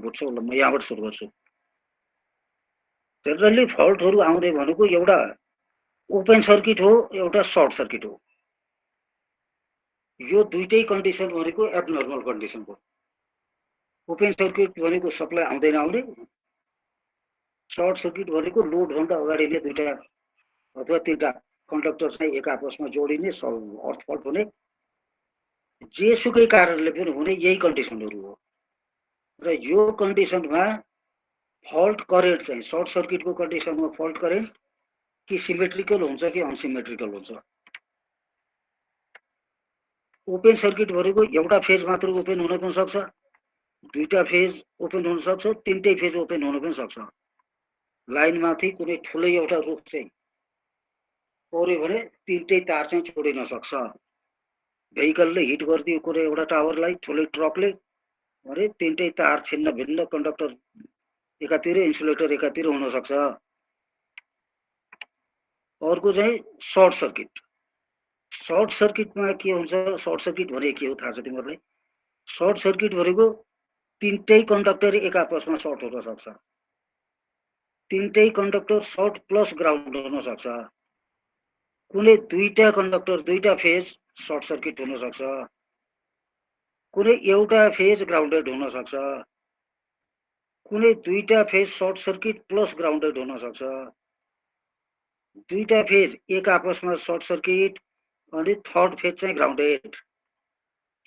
बुझ्छौ ल म यहाँबाट सुरु गर्छु जनरली फल्टहरु आउने भनेको एउटा ओपन सर्किट हो एउटा सर्ट सर्किट हो यो दुईटै कन्डिसन भनेको एबनर्मल कन्डिसन हो ओपन सर्किट भनेको सप्लाई आउँदैन आउने सर्ट सर्किट भनेको लोड भन्दा अगाडि नै दुईटा अथवा तीनटा कन्डक्टर चाहिँ एक आपसमा जोडिने अर्थ फल्ट हुने जेसुकै कारणले पनि हुने यही कन्डिसनहरु हो र यो कन्डिसनमा फल्ट करेन्ट चाहिँ सर्ट सर्किटको कन्डिसनमा फल्ट करेन्ट कि सिमेट्रिकल हुन्छ कि अनसिमेट्रिकल हुन्छ ओपन सर्किट भनेको एउटा फेज मात्र ओपन हुन पनि सक्छ दुईटा फेज ओपन हुन सक्छ तीनटै फेज ओपन हुन पनि सक्छ लाइन माथि कुनै ठुलै एउटा रुख चाहिँ पर्यो भने तीनटै तार चाहिँ छोडिन सक्छ भेहिकलले हिट गर्दियो कुनै एउटा टावरलाई ठुलै ट्रकले भने तीनटै तार छिन्न भिन्न कन्डक्टर एकातिर इन्सुलेटर एकातिर हुन सक्छ अर्को चाहिँ सर्ट सर्किटमा के हुन्छ सर्ट सर्किट भने के हो थाहा छ तिमीहरुलाई सर्ट सर्किट भनेको तीनटै कन्डक्टर एक आपसमा सर्ट हुन सक्छ तीनटै कन्डक्टर सर्ट प्लस ग्राउन्ड हुन सक्छ कुनै दुईटा कन्डक्टर दुईटा फेज सर्ट सर्किट हुन सक्छ कुनै एउटा फेज ग्राउन्डेड हुन सक्छ कुनै दुईटा phase short circuit plus grounded हुन सक्छ दुईटा फेज एक आपसमा सर्ट सर्किट अनि थर्ड फेज चाहिँ ग्राउन्डेड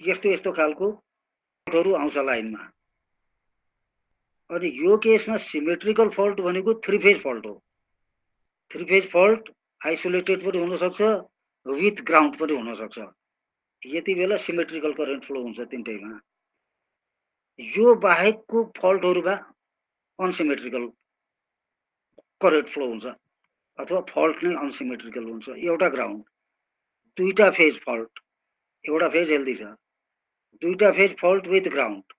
यस्तो यस्तो खालको फल्टहरु आउँछ लाइनमा अनि यो केसमा सिमेट्रिकल फल्ट भनेको थ्री फेज फल्ट हो थ्री फेज फल्ट आइसोलेटेड पनि हुन सक्छ विथ ग्राउन्ड पनि हुन सक्छ यति बेला सिमेट्रिकल करेन्ट फ्लो हुन्छ तीनटैमा यो बाहेकको फल्टहरुमा अनसिमेट्रिकल करेन्ट फ्लो हुन्छ अथवा फल्ट नै अनसिमेट्रिकल हुन्छ एउटा ग्राउन्ड दुईटा फेज फल्ट एउटा फेज हेल्दी छ दुईटा फेज फल्ट विथ ग्राउन्ड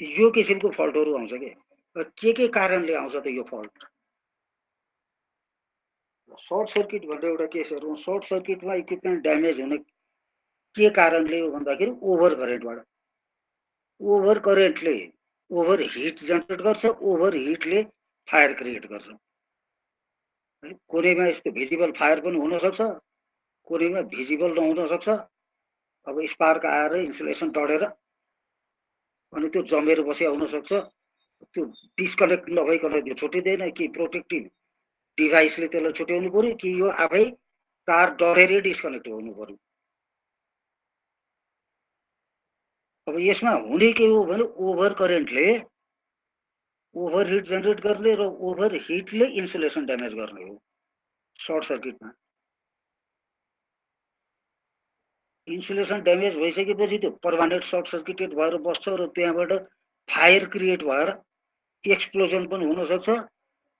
यो किसिमको फल्टहरु आउँछ के कारणले आउँछ त यो फल्ट सर्ट सर्किट भन्ने एउटा केसहरु सर्ट सर्किटमा इक्विपमेन्ट ड्यामेज हुने के कारणले हो भन्दाखेरि ओभर करेन्टबाट ओभर करेन्टले ओभर हिट जनरेट गर्छ ओभर हिटले फायर क्रिएट गर्छ कुनैमा यस्तो भिजिबल फायर पनि हुन सक्छ कुनैमा भिजिबल नहुन सक्छ अब स्पार्क आएर इन्सुलेसन टडेर अनि त्यो जमेर बसे आउन सक्छ त्यो डिस्कनेक्ट नभइकन त्यो छुटिदैन कि प्रोटेक्टिभ डिभाइसले त्यसलाई छुट्याउनु पर्यो कि यो आफै तार डढेरै डिस्कनेक्ट हुनु पर्यो अब यसमा हुने के हो भने ओभर करेन्टले ओभर हिट जनरेट गर्ने र ओभर हिटले इन्सुलेसन ड्यामेज गर्ने हो सर्ट सर्किटमा इन्सुलेसन ड्यामेज भइसकेपछि त्यो पर्मानेन्ट सर्ट सर्किटेड भएर बस्छ र त्यहाँबाट फायर क्रिएट भएर एक्सप्लोजन पनि हुन सक्छ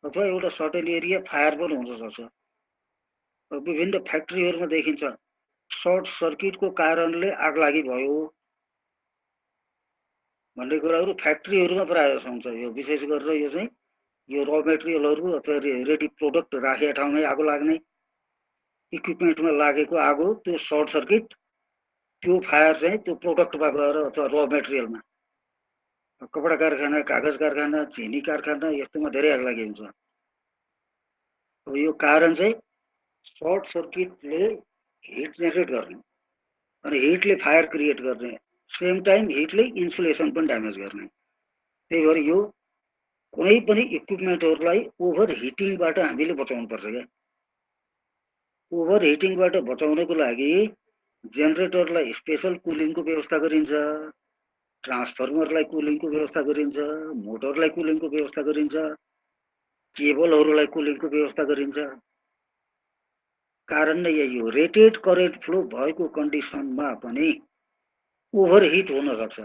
अथवा एउटा सर्टेन एरिया फायर पनि हुन सक्छ विभिन्न फ्याक्ट्रीहरुमा देखिन्छ सर्ट सर्किटको कारणले आगलागी भयो भन्ने कुराहरु फ्याक्ट्रीहरुमा प्राय हुन्छ यो विशेष गरेर यो चाहिँ यो र मेटेरियलहरु अथवा रेडी प्रोडक्ट राखेको ठाउँमै आगो लाग्ने इक्विपमेन्टमा लागेको आगो त्यो सर्ट सर्किट त्यो फायर चाहिँ त्यो प्रोडक्टमा गएर अथवा र मेटेरियलमा कपडा कारखाना कागज कारखाना चिनी कारखाना यस्तोमा धेरै आगलागी हुन्छ अब यो कारण चाहिँ सर्ट सर्किटले हिट जेनेरेट गर्ने अनि हिटले फायर क्रिएट गर्ने सेम टाइम हिटले इन्सुलेसन पनि ड्यामेज गर्ने त्यही भएर यो कुनै पनि इक्विपमेन्टहरुलाई ओभर हिटिङबाट हामीले बचाउनु पर्छ के ओभर हिटिङबाट बचाउनको लागि जेनेरेटरलाई स्पेशल कुलिङको व्यवस्था गरिन्छ ट्रान्सफर्मरलाई कुलिङको व्यवस्था गरिन्छ मोटरलाई कुलिङको व्यवस्था गरिन्छ केबलहरुलाई कुलिङको व्यवस्था गरिन्छ कारण नै यही हो रेटेड करेन्ट फ्लो भएको कन्डिसनमा पनि ओभर हिट हुन सक्छ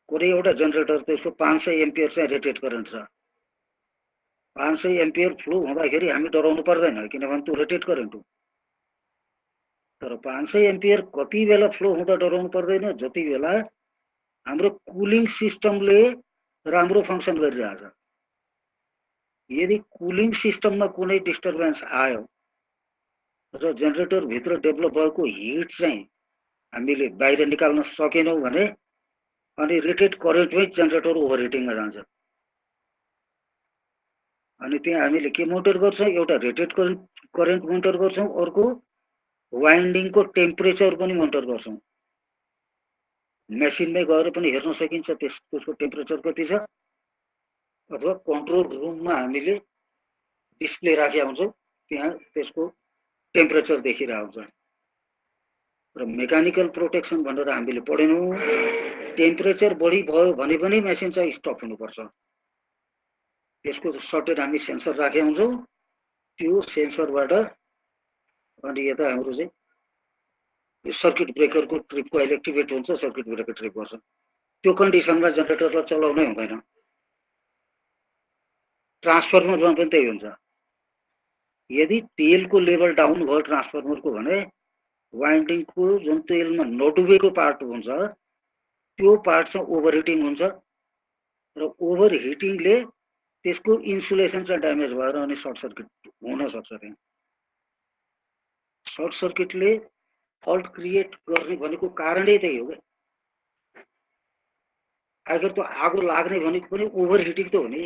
कुनै एउटा जेनेरेटर त्यसको 500 एम्पियर चाहिँ रेटेड करेन्ट छ 500 एम्पियर फ्लो हुँदाखेरि हामी डराउनु पर्दैन किनभने त्यो रेटेड करेन्ट हो तर 500 एम्पियर कति बेला फ्लो हुँदा डराउनु पर्दैन जति बेला हाम्रो कुलिङ सिस्टमले राम्रो फंक्सन गरिरहेछ यदि कुलिङ सिस्टममा कुनै डिस्टर्बेन्स आयो र जेनेरेटर भित्र डेभलप भएको हिट चाहिँ हामीले बाहिर निकाल्न सकेनौं भने अनि रेटेड करेन्टमै जेनेरेटर ओभरहिटिङमा जान्छ। अनि त्यहाँ हामीले के मोनिटर गर्छौँ, एउटा रेटेड करेन्ट मोनिटर गर्छौँ, अर्को वाइन्डिङको टेम्परेचर पनि मोनिटर गर्छौँ। मेसिनमै गएर पनि हेर्न सकिन्छ त्यसको टेम्परेचर कति छ, अथवा कन्ट्रोल रुममा हामीले डिस्प्ले राखेका हुन्छौँ, त्यहाँ त्यसको टेम्परेचर देखिरहेको हुन्छ। र मेकानिकल प्रोटेक्सन भनेर हामीले पढेनौँ, टेम्परेचर बढी भयो भने पनि मेसिन चाहिँ स्टप हुनुपर्छ। त्यसको सर्टेड हामी सेन्सर राखेका हुन्छौँ, त्यो सेन्सरबाट अनि यता हाम्रो चाहिँ यो सर्किट ब्रेकरको ट्रिप कहिले एक्टिभेट हुन्छ, सर्किट ब्रेकर ट्रिप गर्छ। त्यो कन्डिसनमा जेनेरेटरलाई चलाउनै हुँदैन। ट्रान्सफर्मरमा पनि त्यही हुन्छ। यदि तेलको लेभल डाउन भयो ट्रान्सफर्मरको भने वाइन्डिङको जुन तेलमा नडुबेको पार्ट हुन्छ त्यो पार्ट चाहिँ ओभरहिटिङ हुन्छ र ओभरहिटिङले त्यसको इन्सुलेसन चाहिँ ड्यामेज भएर अनि सर्ट सर्किट हुन सक्छ। त्यहाँ सर्ट सर्किटले फल्ट क्रिएट गर्ने भनेको कारणै त्यही हो क्या। अगर त्यो आगो लाग्ने भनेको पनि ओभरहिटिङ त हो नि।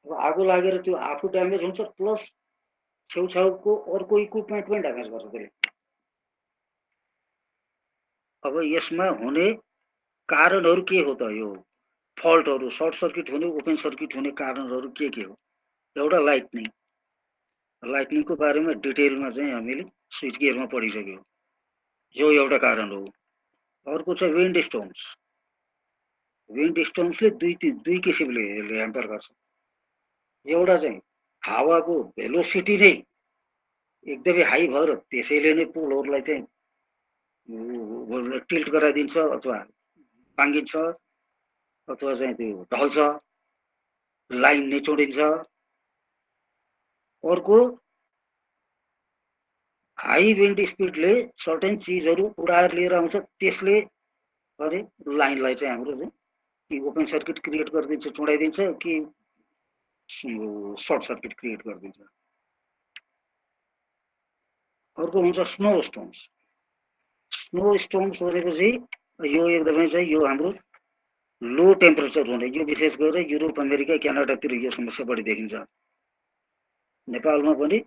अब आगो लागेर त्यो आफू ड्यामेज हुन्छ प्लस छेउछाउको अर्को इक्विपमेन्ट पनि ड्यामेज गर्छ त्यसले। अब यसमा हुने कारणहरू के हो त? यो फल्टहरू सर्ट सर्किट हुने, ओपन सर्किट हुने कारणहरू के हो? एउटा लाइटनिङको बारेमा डिटेलमा चाहिँ हामीले स्विच गियरमा पढिसक्यौँ, यो एउटा कारण हो। अर्को चाहिँ विन्ड स्टोर्म्स। विन्ड स्टोर्म्सले दुई किसिमले ह्याम्पर गर्छ। एउटा चाहिँ हावाको भेलोसिटी नै एकदमै हाई भएर त्यसैले नै पोलहरूलाई चाहिँ टिल्ट गराइदिन्छ अथवा भाङ्गिन्छ अथवा चाहिँ त्यो ढल्छ, लाइन नै चोडिन्छ। अर्को हाई विन्ड स्पिडले सर्टेन चिजहरू उडाएर लिएर आउँछ, त्यसले अनि लाइनलाई चाहिँ हाम्रो चाहिँ कि ओपन सर्किट क्रिएट गरिदिन्छ, चुडाइदिन्छ, कि सर्ट सर्किट क्रिएट गरिदिन्छ। अर्को हुन्छ स्नो स्टोर्म्स। स्नो स्टोर्म्स भनेको चाहिँ यो एकदमै चाहिँ यो हाम्रो लो टेम्परेचर हुने, यो विशेष गरेर युरोप, अमेरिका, क्यानाडातिर यो समस्या बढी देखिन्छ। नेपालमा पनि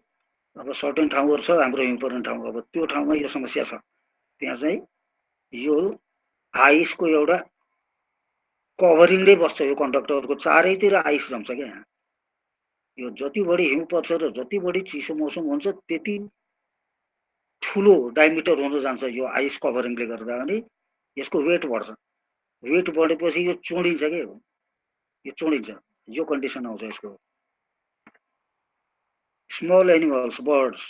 अब सर्टेन ठाउँहरू छ हाम्रो इम्पोर्टेन्ट ठाउँ, अब त्यो ठाउँमा यो समस्या छ। त्यहाँ चाहिँ यो आइसको एउटा कभरिङले बस्छ, यो कन्डक्टरको चारैतिर आइस जम्छ क्या। यहाँ यो जति बढी हिउँ पर्छ र जति बढी चिसो मौसम हुन्छ त्यति ठुलो डायमिटर हुन जान्छ यो आइस कभरिङले गर्दा, अनि यसको वेट बढ्छ। वेट बढेपछि यो चुडिन्छ के, यो चुडिन्छ, यो कन्डिसन आउँछ यसको। स्मल एनिमल्स, बर्ड्स,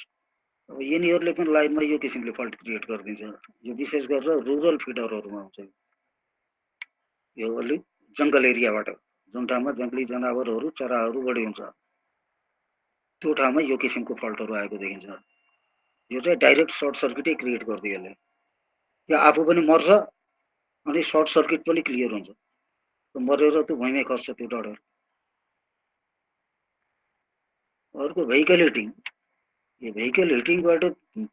अब यिनीहरूले पनि लाइनमा यो किसिमले फल्ट क्रिएट गरिदिन्छ। यो विशेष गरेर रुरल फिडरहरूमा आउँछ। यो अलिक जङ्गल एरियाबाट, जुन ठाउँमा जङ्गली जनावरहरू, चराहरू बढी हुन्छ, त्यो ठाउँमा यो किसिमको फल्टहरू आएको देखिन्छ। यो चाहिँ डाइरेक्ट सर्ट सर्किटै क्रिएट गरिदियो यसले। यो आफू पनि मर्छ अनि सर्ट सर्किट पनि क्लियर हुन्छ, मरेर त्यो भुइँमै खस्छ त्यो डढेर। अर्को भेहिकल हिटिङ। यो भेहिकल हिटिङबाट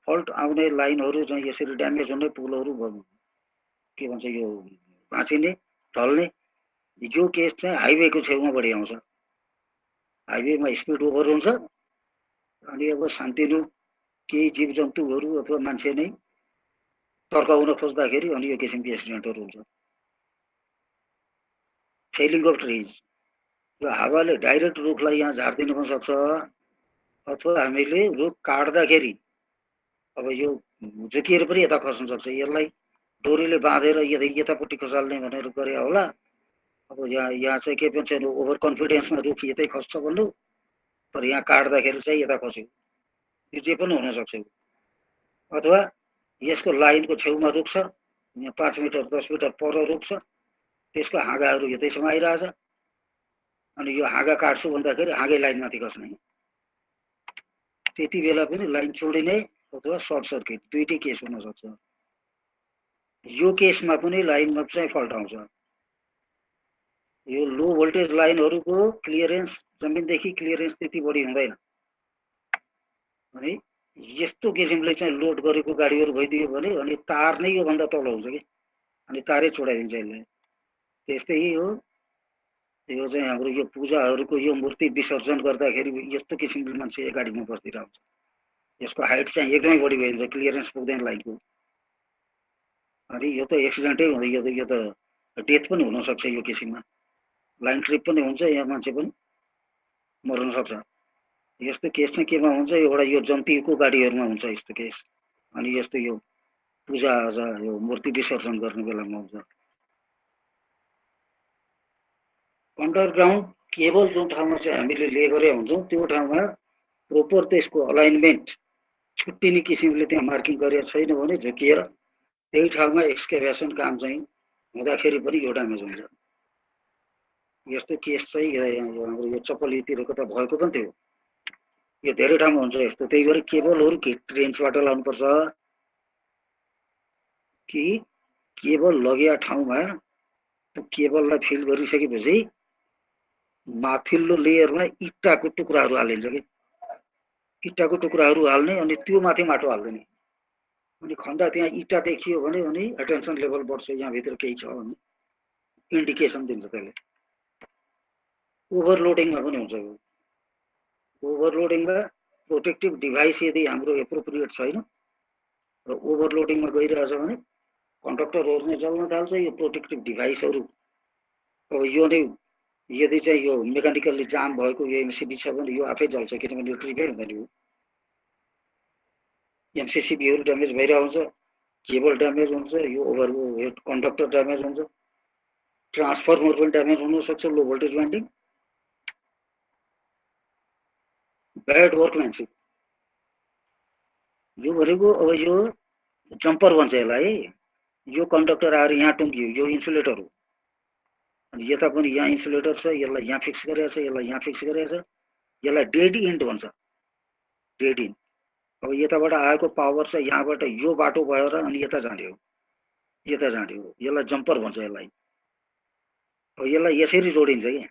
फल्ट आउने लाइनहरू चाहिँ यसरी ड्यामेज हुने, पुलहरू के भन्छ यो भाँचिने, ढल्ने, यो केस चाहिँ हाइवेको छेउमा बढी आउँछ। हाइवेमा स्पिड ओभर हुन्छ अनि अब शान्तिनु केही जीव जन्तुहरू अथवा मान्छे नै तर्काउन खोज्दाखेरि अनि यो किसिमको एक्सिडेन्टहरू हुन्छ। फेलिङ अफ ट्रिज, यो हावाले डाइरेक्ट रुखलाई यहाँ झारिदिन पनि सक्छ, अथवा हामीले रुख काट्दाखेरि अब यो झुकिएर पनि यता खस्न सक्छ। यसलाई डोरीले बाँधेर यतापट्टि खसाल्ने भनेर गरे होला। अब यहाँ चाहिँ के भन्छ, ओभर कन्फिडेन्समा रुख यतै खस्छ भन्नु, तर यहाँ काट्दाखेरि चाहिँ यता खस्यो, यो जे पनि हुनसक्छ। अथवा यसको लाइनको छेउमा रुख छ, यहाँ 5 मिटर 10 मिटर पर रुख छ, त्यसको हाँगाहरू यतैसम्म आइरहेछ, अनि यो हाँगा काट्छु भन्दाखेरि हाँगै लाइनमाथि खस्ने, त्यति बेला पनि लाइन चोडिने अथवा सर्ट सर्किट दुईटै केस हुन सक्छ। यो केसमा पनि लाइनमा चाहिँ फल्ट आउँछ। यो लो भोल्टेज लाइनहरूको क्लियरेन्स, जमिनदेखि क्लियरेन्स त्यति बढी हुँदैन, अनि यस्तो किसिमले चाहिँ लोड गरेको गाडीहरू भइदियो भने अनि तार नै योभन्दा तल हुन्छ कि अनि तारै छोडाइदिन्छ यसले। त्यस्तै हो यो चाहिँ हाम्रो यो पूजाहरूको यो मूर्ति विसर्जन गर्दाखेरि यस्तो किसिमको मान्छे गाडीमा बस्दिरहेको हुन्छ। यसको हाइट चाहिँ एकदमै बढी भइन्छ, क्लियरेन्स पुग्दैन लाइनको। अनि यो त एक्सिडेन्टै हुँदैन, यो त डेथ पनि हुनसक्छ यो किसिममा। लाइन ट्रिप पनि हुन्छ, यहाँ मान्छे पनि मर्न सक्छ। यस्तो केस चाहिँ केमा हुन्छ, एउटा यो जन्तीको गाडीहरूमा हुन्छ यस्तो केस। अनि यस्तो यो पूजा आजा यो मूर्ति विसर्जन गर्ने बेलामा हुन्छ। अन्डरग्राउन्ड केबल जुन ठाउँमा चाहिँ हामीले ले गरे हुन्छौँ त्यो ठाउँमा प्रोपर त्यसको अलाइनमेन्ट छुट्टिने किसिमले त्यहाँ मार्किङ गरेको छैन भने झुकिएर त्यही ठाउँमा एक्सकेभेसन काम चाहिँ हुँदाखेरि पनि यो ड्यामेज हुन्छ। यस्तो केस चाहिँ हाम्रो यो चप्पलीतिरको त भएको पनि थियो, यो धेरै ठाउँमा हुन्छ यस्तो। त्यही भएर केबलहरू ट्रेन्चबाट लाउनुपर्छ कि केबल लगिया ठाउँमा त्यो केबललाई फिल गरिसकेपछि माथिल्लो लेयरमा इट्टाको टुक्राहरू हालिन्छ कि, इट्टाको टुक्राहरू हाल्ने अनि त्यो माथि माटो हाल्दैन। अनि खन्दा त्यहाँ इट्टा देखियो भने अनि एटेन्सन लेभल बढ्छ, यहाँभित्र केही छ भने इन्डिकेसन दिन्छ त्यसले। ओभरलोडिङमा पनि हुन्छ यो। ओभरलोडिङमा प्रोटेक्टिभ डिभाइस यदि हाम्रो एप्रोप्रिएट छैन र ओभरलोडिङमा गइरहेछ भने कन्डक्टरहरू नै जल्न थाल्छ। यो प्रोटेक्टिभ डिभाइसहरू अब यो नै यदि चाहिँ यो मेकानिकल्ली जाम भएको यो एमसिबी छ भने यो आफै जल्छ, किनभने यो ट्रिपै हुँदैन। यो एमसिसिबीहरू ड्यामेज भइरहेको हुन्छ, केबल ड्यामेज हुन्छ, यो कन्डक्टर ड्यामेज हुन्छ, ट्रान्सफर्मर पनि ड्यामेज हुनसक्छ, लो भोल्टेज वाइन्डिङ। ब्याड वर्कम्यानसिप यो भनेको अब यो जम्पर भन्छ यसलाई। यो कन्डक्टर आएर यहाँ टुङ्गियो, यो इन्सुलेटर हो। अनि यता पनि यहाँ इन्सुलेटर छ, यसलाई यहाँ फिक्स गरेको छ, यसलाई यहाँ फिक्स गरेको छ। यसलाई डेड इन्ड भन्छ, डेड इन्ड। अब यताबाट आएको पावर चाहिँ यहाँबाट यो बाटो भएर अनि यता जाने हो, यता जाने हो। यसलाई जम्पर भन्छ यसलाई। अब यसलाई यसरी जोडिन्छ कि,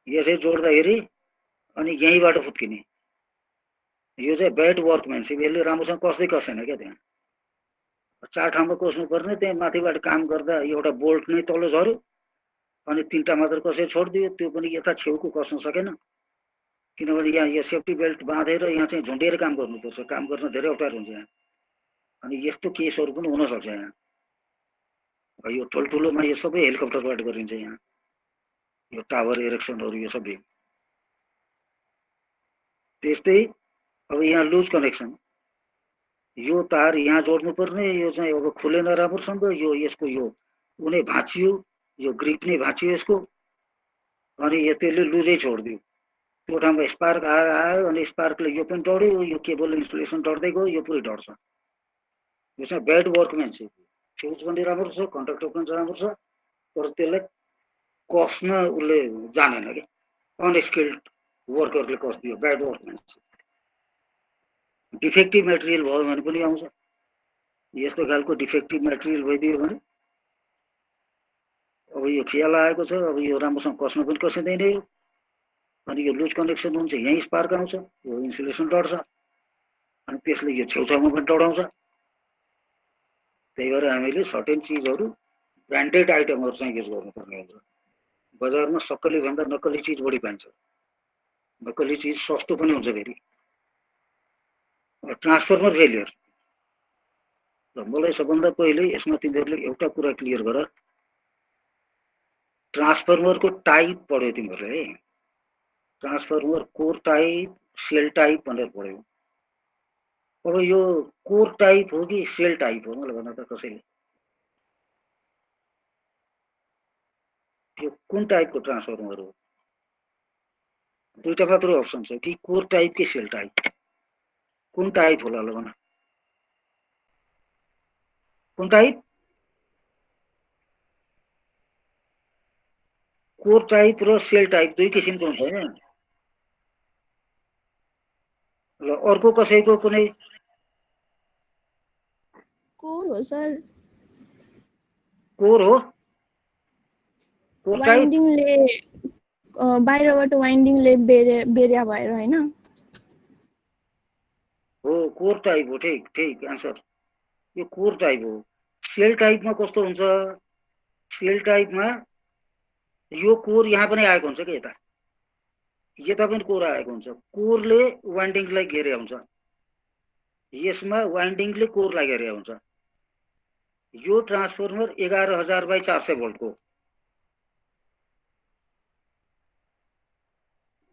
यसरी जोड्दाखेरि अनि यहीँबाट फुत्किने। यो चाहिँ ब्याड वर्कम्यानसिप, यसले राम्रोसँग कसदै कसेन क्या। त्यहाँ 4 ठाउँमा कस्नुपर्ने, त्यहाँ माथिबाट काम गर्दा एउटा बोल्ट नै तल झऱ्यो अनि 3टा मात्र कसेर छोडिदियो, त्यो पनि यता छेउको कस्न सकेन। किनभने यहाँ यो सेफ्टी बेल्ट बाँधेर यहाँ चाहिँ झुन्डिएर काम गर्नुपर्छ, काम गर्न धेरै अप्ठ्यारो हुन्छ यहाँ। अनि यस्तो केसहरू पनि हुनसक्छ यहाँ। यो ठुल्ठुलोमा यो सबै हेलिकप्टरबाट गरिन्छ यहाँ, यो टावर इरेक्सनहरू यो सबै। त्यस्तै अब यहाँ लुज कनेक्सन, यो तार यहाँ जोड्नु पर्ने, यो चाहिँ अब खुलेन राम्रोसँग, यो यसको यो उनी भाँचियो, यो ग्रिप नै भाँचियो यसको, अनि त्यसले लुजै छोडिदियो। त्यो ठाउँमा स्पार्क आयो अनि स्पार्कले यो पनि डढ्यो, यो केबल इन्सुलेसन डढ्दै गयो, यो पुरै डढ्छ। यो चाहिँ ब्याड वर्कम्यानसिप। फ्युज पनि राम्रो छ, कन्डक्टर पनि राम्रो छ, तर त्यसलाई कस्न उसले जानेन कि, अनस्किल्ड वर्करले कस्दियो, ब्याड वर्कम्यानसिप। डिफेक्टिभ मेटेरियल भयो भने पनि आउँछ। यस्तो खालको डिफेक्टिभ मेटेरियल भइदियो भने अब यो खिया लागेको छ, अब यो राम्रोसँग कस्न पनि कसिँदैन यो। अनि यो लुज कनेक्सन हुन्छ, यहीँ स्पार्क आउँछ, यो इन्सुलेसन डढ्छ, अनि त्यसले यो छेउछाउमा पनि डढाउँछ। त्यही भएर हामीले सर्टेन चिजहरू ब्रान्डेड आइटमहरू चाहिँ युज गर्नुपर्ने हुन्छ। बजारमा सक्कली भन्दा नक्कली चिज बढी पाइन्छ, नक्कली चिज सस्तो पनि हुन्छ फेरि। ट्रान्सफर्मर फेलियर, मलाई सबभन्दा पहिले यसमा तिमीहरूले एउटा कुरा क्लियर गर, ट्रान्सफर्मरको टाइप पढ्यो तिमीहरूले है। Transformer core type, shell type भनेर पढ्यो। अब यो कोर टाइप हो कि सेल टाइप हो मलाई भन्न त कसैले। यो कुन टाइपको ट्रान्सफर्मर हो? दुईटा मात्र अप्सन छ कि कोर टाइप कि सेल टाइप। कुन टाइप होला ल भन, कुन टाइप? कोर टाइप र सेल टाइप दुई किसिमको हुन्छ हैन। ल अर्को कसैको कुनै कोर हो सर, कोर हो, कोर टाइप वाइन्डिङले बाहिरबाट वाइन्डिङले बेरिया भएर हैन। हो कोर टाइप हो, ठीक ठीक आन्सर। यो कोर टाइप हो। सेल टाइपमा कस्तो हुन्छ, सेल टाइपमा यो कोर यहाँ पनि आएको हुन्छ कि यता पनि कोर आएको हुन्छ। कोरले वाइन्डिङलाई घेरे हुन्छ, यसमा वाइन्डिङले कोरलाई घेरे हुन्छ। यो ट्रान्सफर्मर 11,000/400 भोल्टको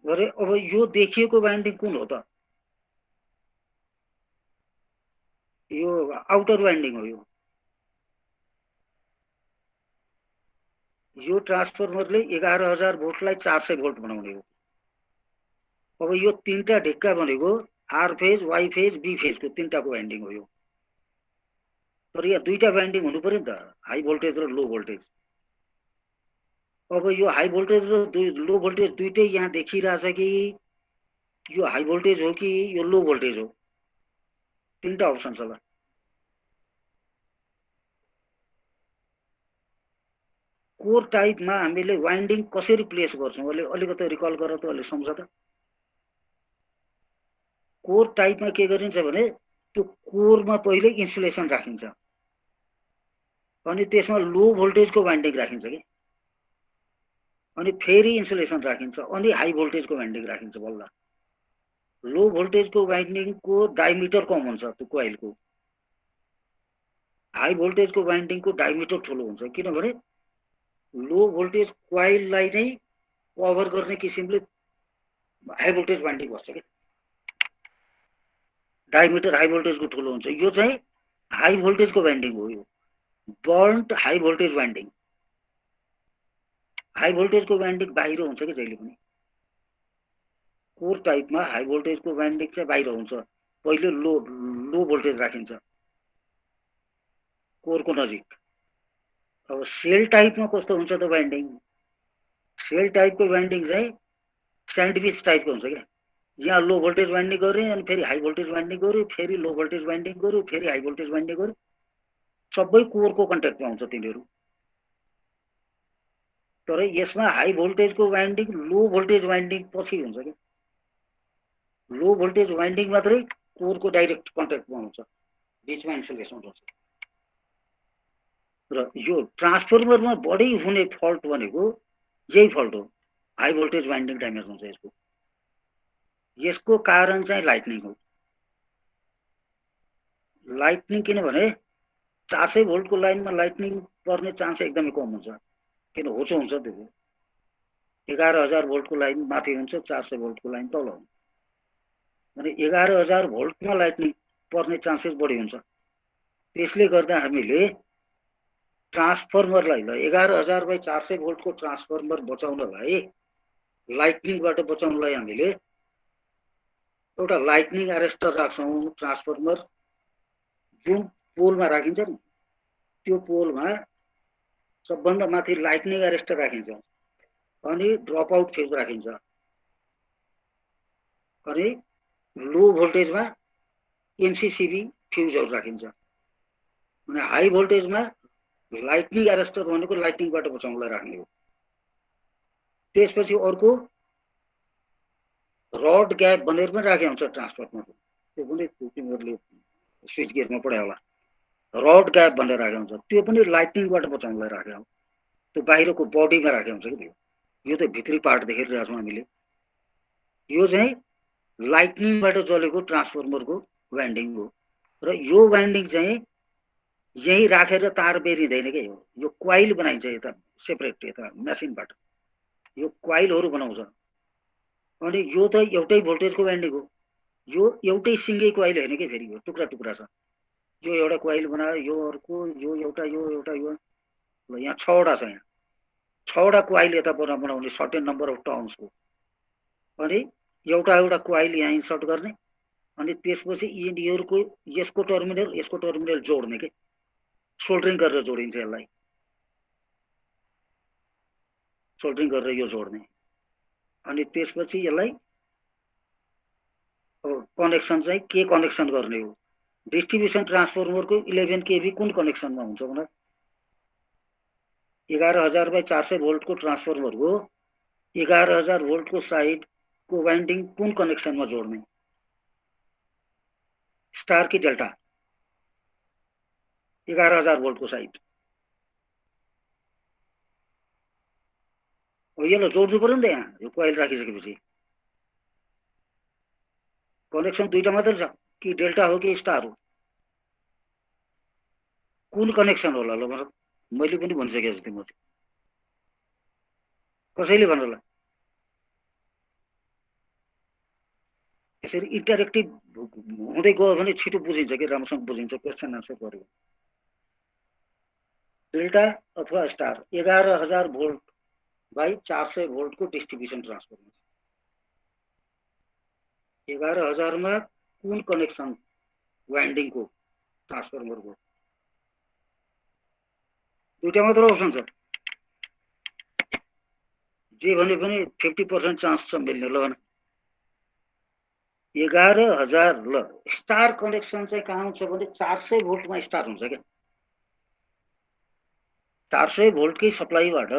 गरे। अब यो देखिएको वाइन्डिङ कुन हो त? यो आउटर वाइन्डिङ हो। यो ट्रान्सफर्मरले 11,000 भोल्टलाई 400 भोल्ट बनाउने हो। अब यो तीनटा ढिक्का भनेको R phase, Y phase, B फेजको तीनटाको वाइन्डिङ हो यो। तर यहाँ दुईटा वाइन्डिङ हुनु पर्यो नि त, हाई भोल्टेज र लो भोल्टेज। अब यो हाई भोल्टेज र लो भोल्टेज दुईटै यहाँ देखिरहेछ कि यो हाई भोल्टेज हो कि यो लो भोल्टेज हो? तीनटा अप्सन छ। ल कोर टाइपमा हामीले वाइन्डिङ कसरी प्लेस गर्छौँ अलिकति रिकल गर त, अलि सम्झ त। कोर टाइपमा के गरिन्छ भने त्यो कोरमा पहिले इन्सुलेसन राखिन्छ, अनि त्यसमा लो भोल्टेजको वाइन्डिङ राखिन्छ कि, अनि फेरि इन्सुलेसन राखिन्छ, अनि हाई भोल्टेजको वाइन्डिङ राखिन्छ बल्ल। लो भोल्टेजको वाइन्डिङको डायमिटर कम हुन्छ त्यो कोइलको, हाई भोल्टेजको वाइन्डिङको डायमिटर ठुलो हुन्छ, किनभने लो भोल्टेज कोइललाई नै कभर गर्ने किसिमले हाई भोल्टेज वाइन्डिङ बस्छ कि, डायमिटर हाई भोल्टेजको ठुलो हुन्छ। यो चाहिँ हाई भोल्टेजको वाइन्डिङ हो। यो burnt high voltage winding. High भोल्टेजको वाइन्डिङ बाहिर हुन्छ कि जहिले पनि। कोर टाइपमा हाई भोल्टेजको वाइन्डिङ चाहिँ बाहिर हुन्छ, पहिले लो भोल्टेज राखिन्छ कोरको नजिक। अब सेल टाइपमा कस्तो हुन्छ त वाइन्डिङ? सेल टाइपको वाइन्डिङ चाहिँ स्यान्डविच टाइपको हुन्छ क्या। यहाँ लो भोल्टेज वाइन्डिङ गऱ्यो, अनि फेरि हाई भोल्टेज वाइन्डिङ गऱ्यो, फेरि लो भोल्टेज वाइन्डिङ गऱ्यो, फेरि हाई भोल्टेज वाइन्डिङ गऱ्यो, सबै कोरको कन्ट्याक्टमा हुन्छ तिनीहरू। तर यसमा हाई भोल्टेजको वाइन्डिङ लो भोल्टेज वाइन्डिङ पछि हुन्छ कि, लो भोल्टेज वाइन्डिङ मात्रै कोरको डाइरेक्ट कन्ट्याक्टमा हुन्छ, बिचमा इन्सुलेसन हुन्छ। र यो ट्रान्सफर्मरमा बढी हुने फल्ट भनेको यही फल्ट हो, हाई भोल्टेज वाइन्डिङ ड्यामेज हुन्छ यसको। यसको कारण चाहिँ लाइटनिङ हो। लाइटनिङ किनभने 400 भोल्टको लाइनमा लाइटनिङ पर्ने चान्स एकदमै कम हुन्छ, किन होचो हुन्छ त्यो। 11,000 भोल्टको लाइन माथि हुन्छ, 400 भोल्टको लाइन तल हुन्छ, अनि 11,000 भोल्टमा लाइटनिङ पर्ने चान्सेस बढी हुन्छ। त्यसले गर्दा हामीले ट्रान्सफर्मरलाई 11,000/400 भोल्टको ट्रान्सफर्मर बचाउनलाई, लाइटनिङबाट बचाउनलाई हामीले एउटा लाइटनिङ एरेस्टर राख्छौँ। ट्रान्सफर्मर जुन पोलमा राखिन्छ नि, त्यो पोलमा सबभन्दा माथि लाइटनिङ एरेस्टर राखिन्छ, अनि ड्रप आउट फ्युज राखिन्छ, अनि लो भोल्टेजमा एमसीसीबी फ्युजहरू राखिन्छ, अनि हाई भोल्टेजमा लाइटनिङ एरेस्टर भनेको लाइटनिङबाट बचाउनलाई राख्ने हो। त्यसपछि अर्को रड ग्याप भनेर पनि राखेको हुन्छ ट्रान्सफर्मरको, त्यो पनि तिमीहरूले स्विच गेयरमा पढायो होला। रड ग्याप भनेर राखेको हुन्छ, त्यो पनि लाइटनिङबाट बचाउनलाई राखेको हो। त्यो बाहिरको बडीमा राखेको हुन्छ कि त्यो, यो त भित्री पार्ट देखेर छौँ हामीले। यो चाहिँ लाइटनिङबाट जलेको ट्रान्सफर्मरको वाइन्डिङ हो। र यो वाइन्डिङ चाहिँ यही राखेर तार बेरिँदैन के हो, यो क्वाइल बनाइन्छ यता सेपरेट, यता मेसिनबाट यो क्वाइलहरू बनाउँछ। अनि यो त एउटै भोल्टेजको वाइन्डिङ हो, यो एउटै सिङ्गै क्वाइल होइन कि, फेरि यो टुक्रा टुक्रा छ। यो एउटा क्वाइल बनायो, यो अर्को, यो एउटा, यो एउटा, यो ल यहाँ 6वटा छ। यहाँ 6वटा क्वाइल यता बनाउने, सर्टेन नम्बर अफ टर्न्सको, अनि एउटा एउटा क्वाइल यहाँ इन्सर्ट गर्ने, अनि त्यसपछि यिनीहरूको यसको टर्मिनल जोड्ने के, सोल्डरिङ गरेर जोडिन्छ यसलाई, सोल्डरिङ गरेर यो जोड्ने, अनि त्यसपछि यसलाई कनेक्सन चाहिँ के कनेक्सन गर्ने हो। डिस्ट्रिब्युसन ट्रान्सफर्मरको 11 केबी कुन कनेक्सनमा हुन्छ भने 11,000/400 भोल्टको ट्रान्सफर्मरको 11,000 भोल्टको साइडको वाइन्डिङ कुन कनेक्सनमा जोड्ने, स्टार कि डेल्टा? 11,000 भोल्टको साइड हो। यसलाई जोड्नु पर्यो नि त। यहाँ यो कोइल राखिसकेपछि कनेक्सन दुईटा मात्रै छ कि डेल्टा हो कि स्टार हो? कुन कनेक्सन होला ल भन? मैले पनि भनिसकेको छु तिमीले, कसैले भन ल। यसरी इन्टरेक्टिभ हुँदै गयो भने छिटो बुझिन्छ कि राम्रोसँग बुझिन्छ क्वेसन आन्सर गरेको। डेल्टा अथवा स्टार 11,000 भोल्ट बाई 400 भोल्टको डिस्ट्रिब्युसन ट्रान्सफर्मर। 11,000 मा कुन कनेक्सन वाइन्डिङको ट्रान्सफर्मरको? दुईटा मात्र अप्सन छ, जे भने पनि 50% चान्स छ मिल्ने। ल 11,000 ल स्टार कनेक्सन चाहिँ कहाँ हुन्छ भने 400 भोल्टमा स्टार हुन्छ क्या। 400 भोल्टकै सप्लाईबाट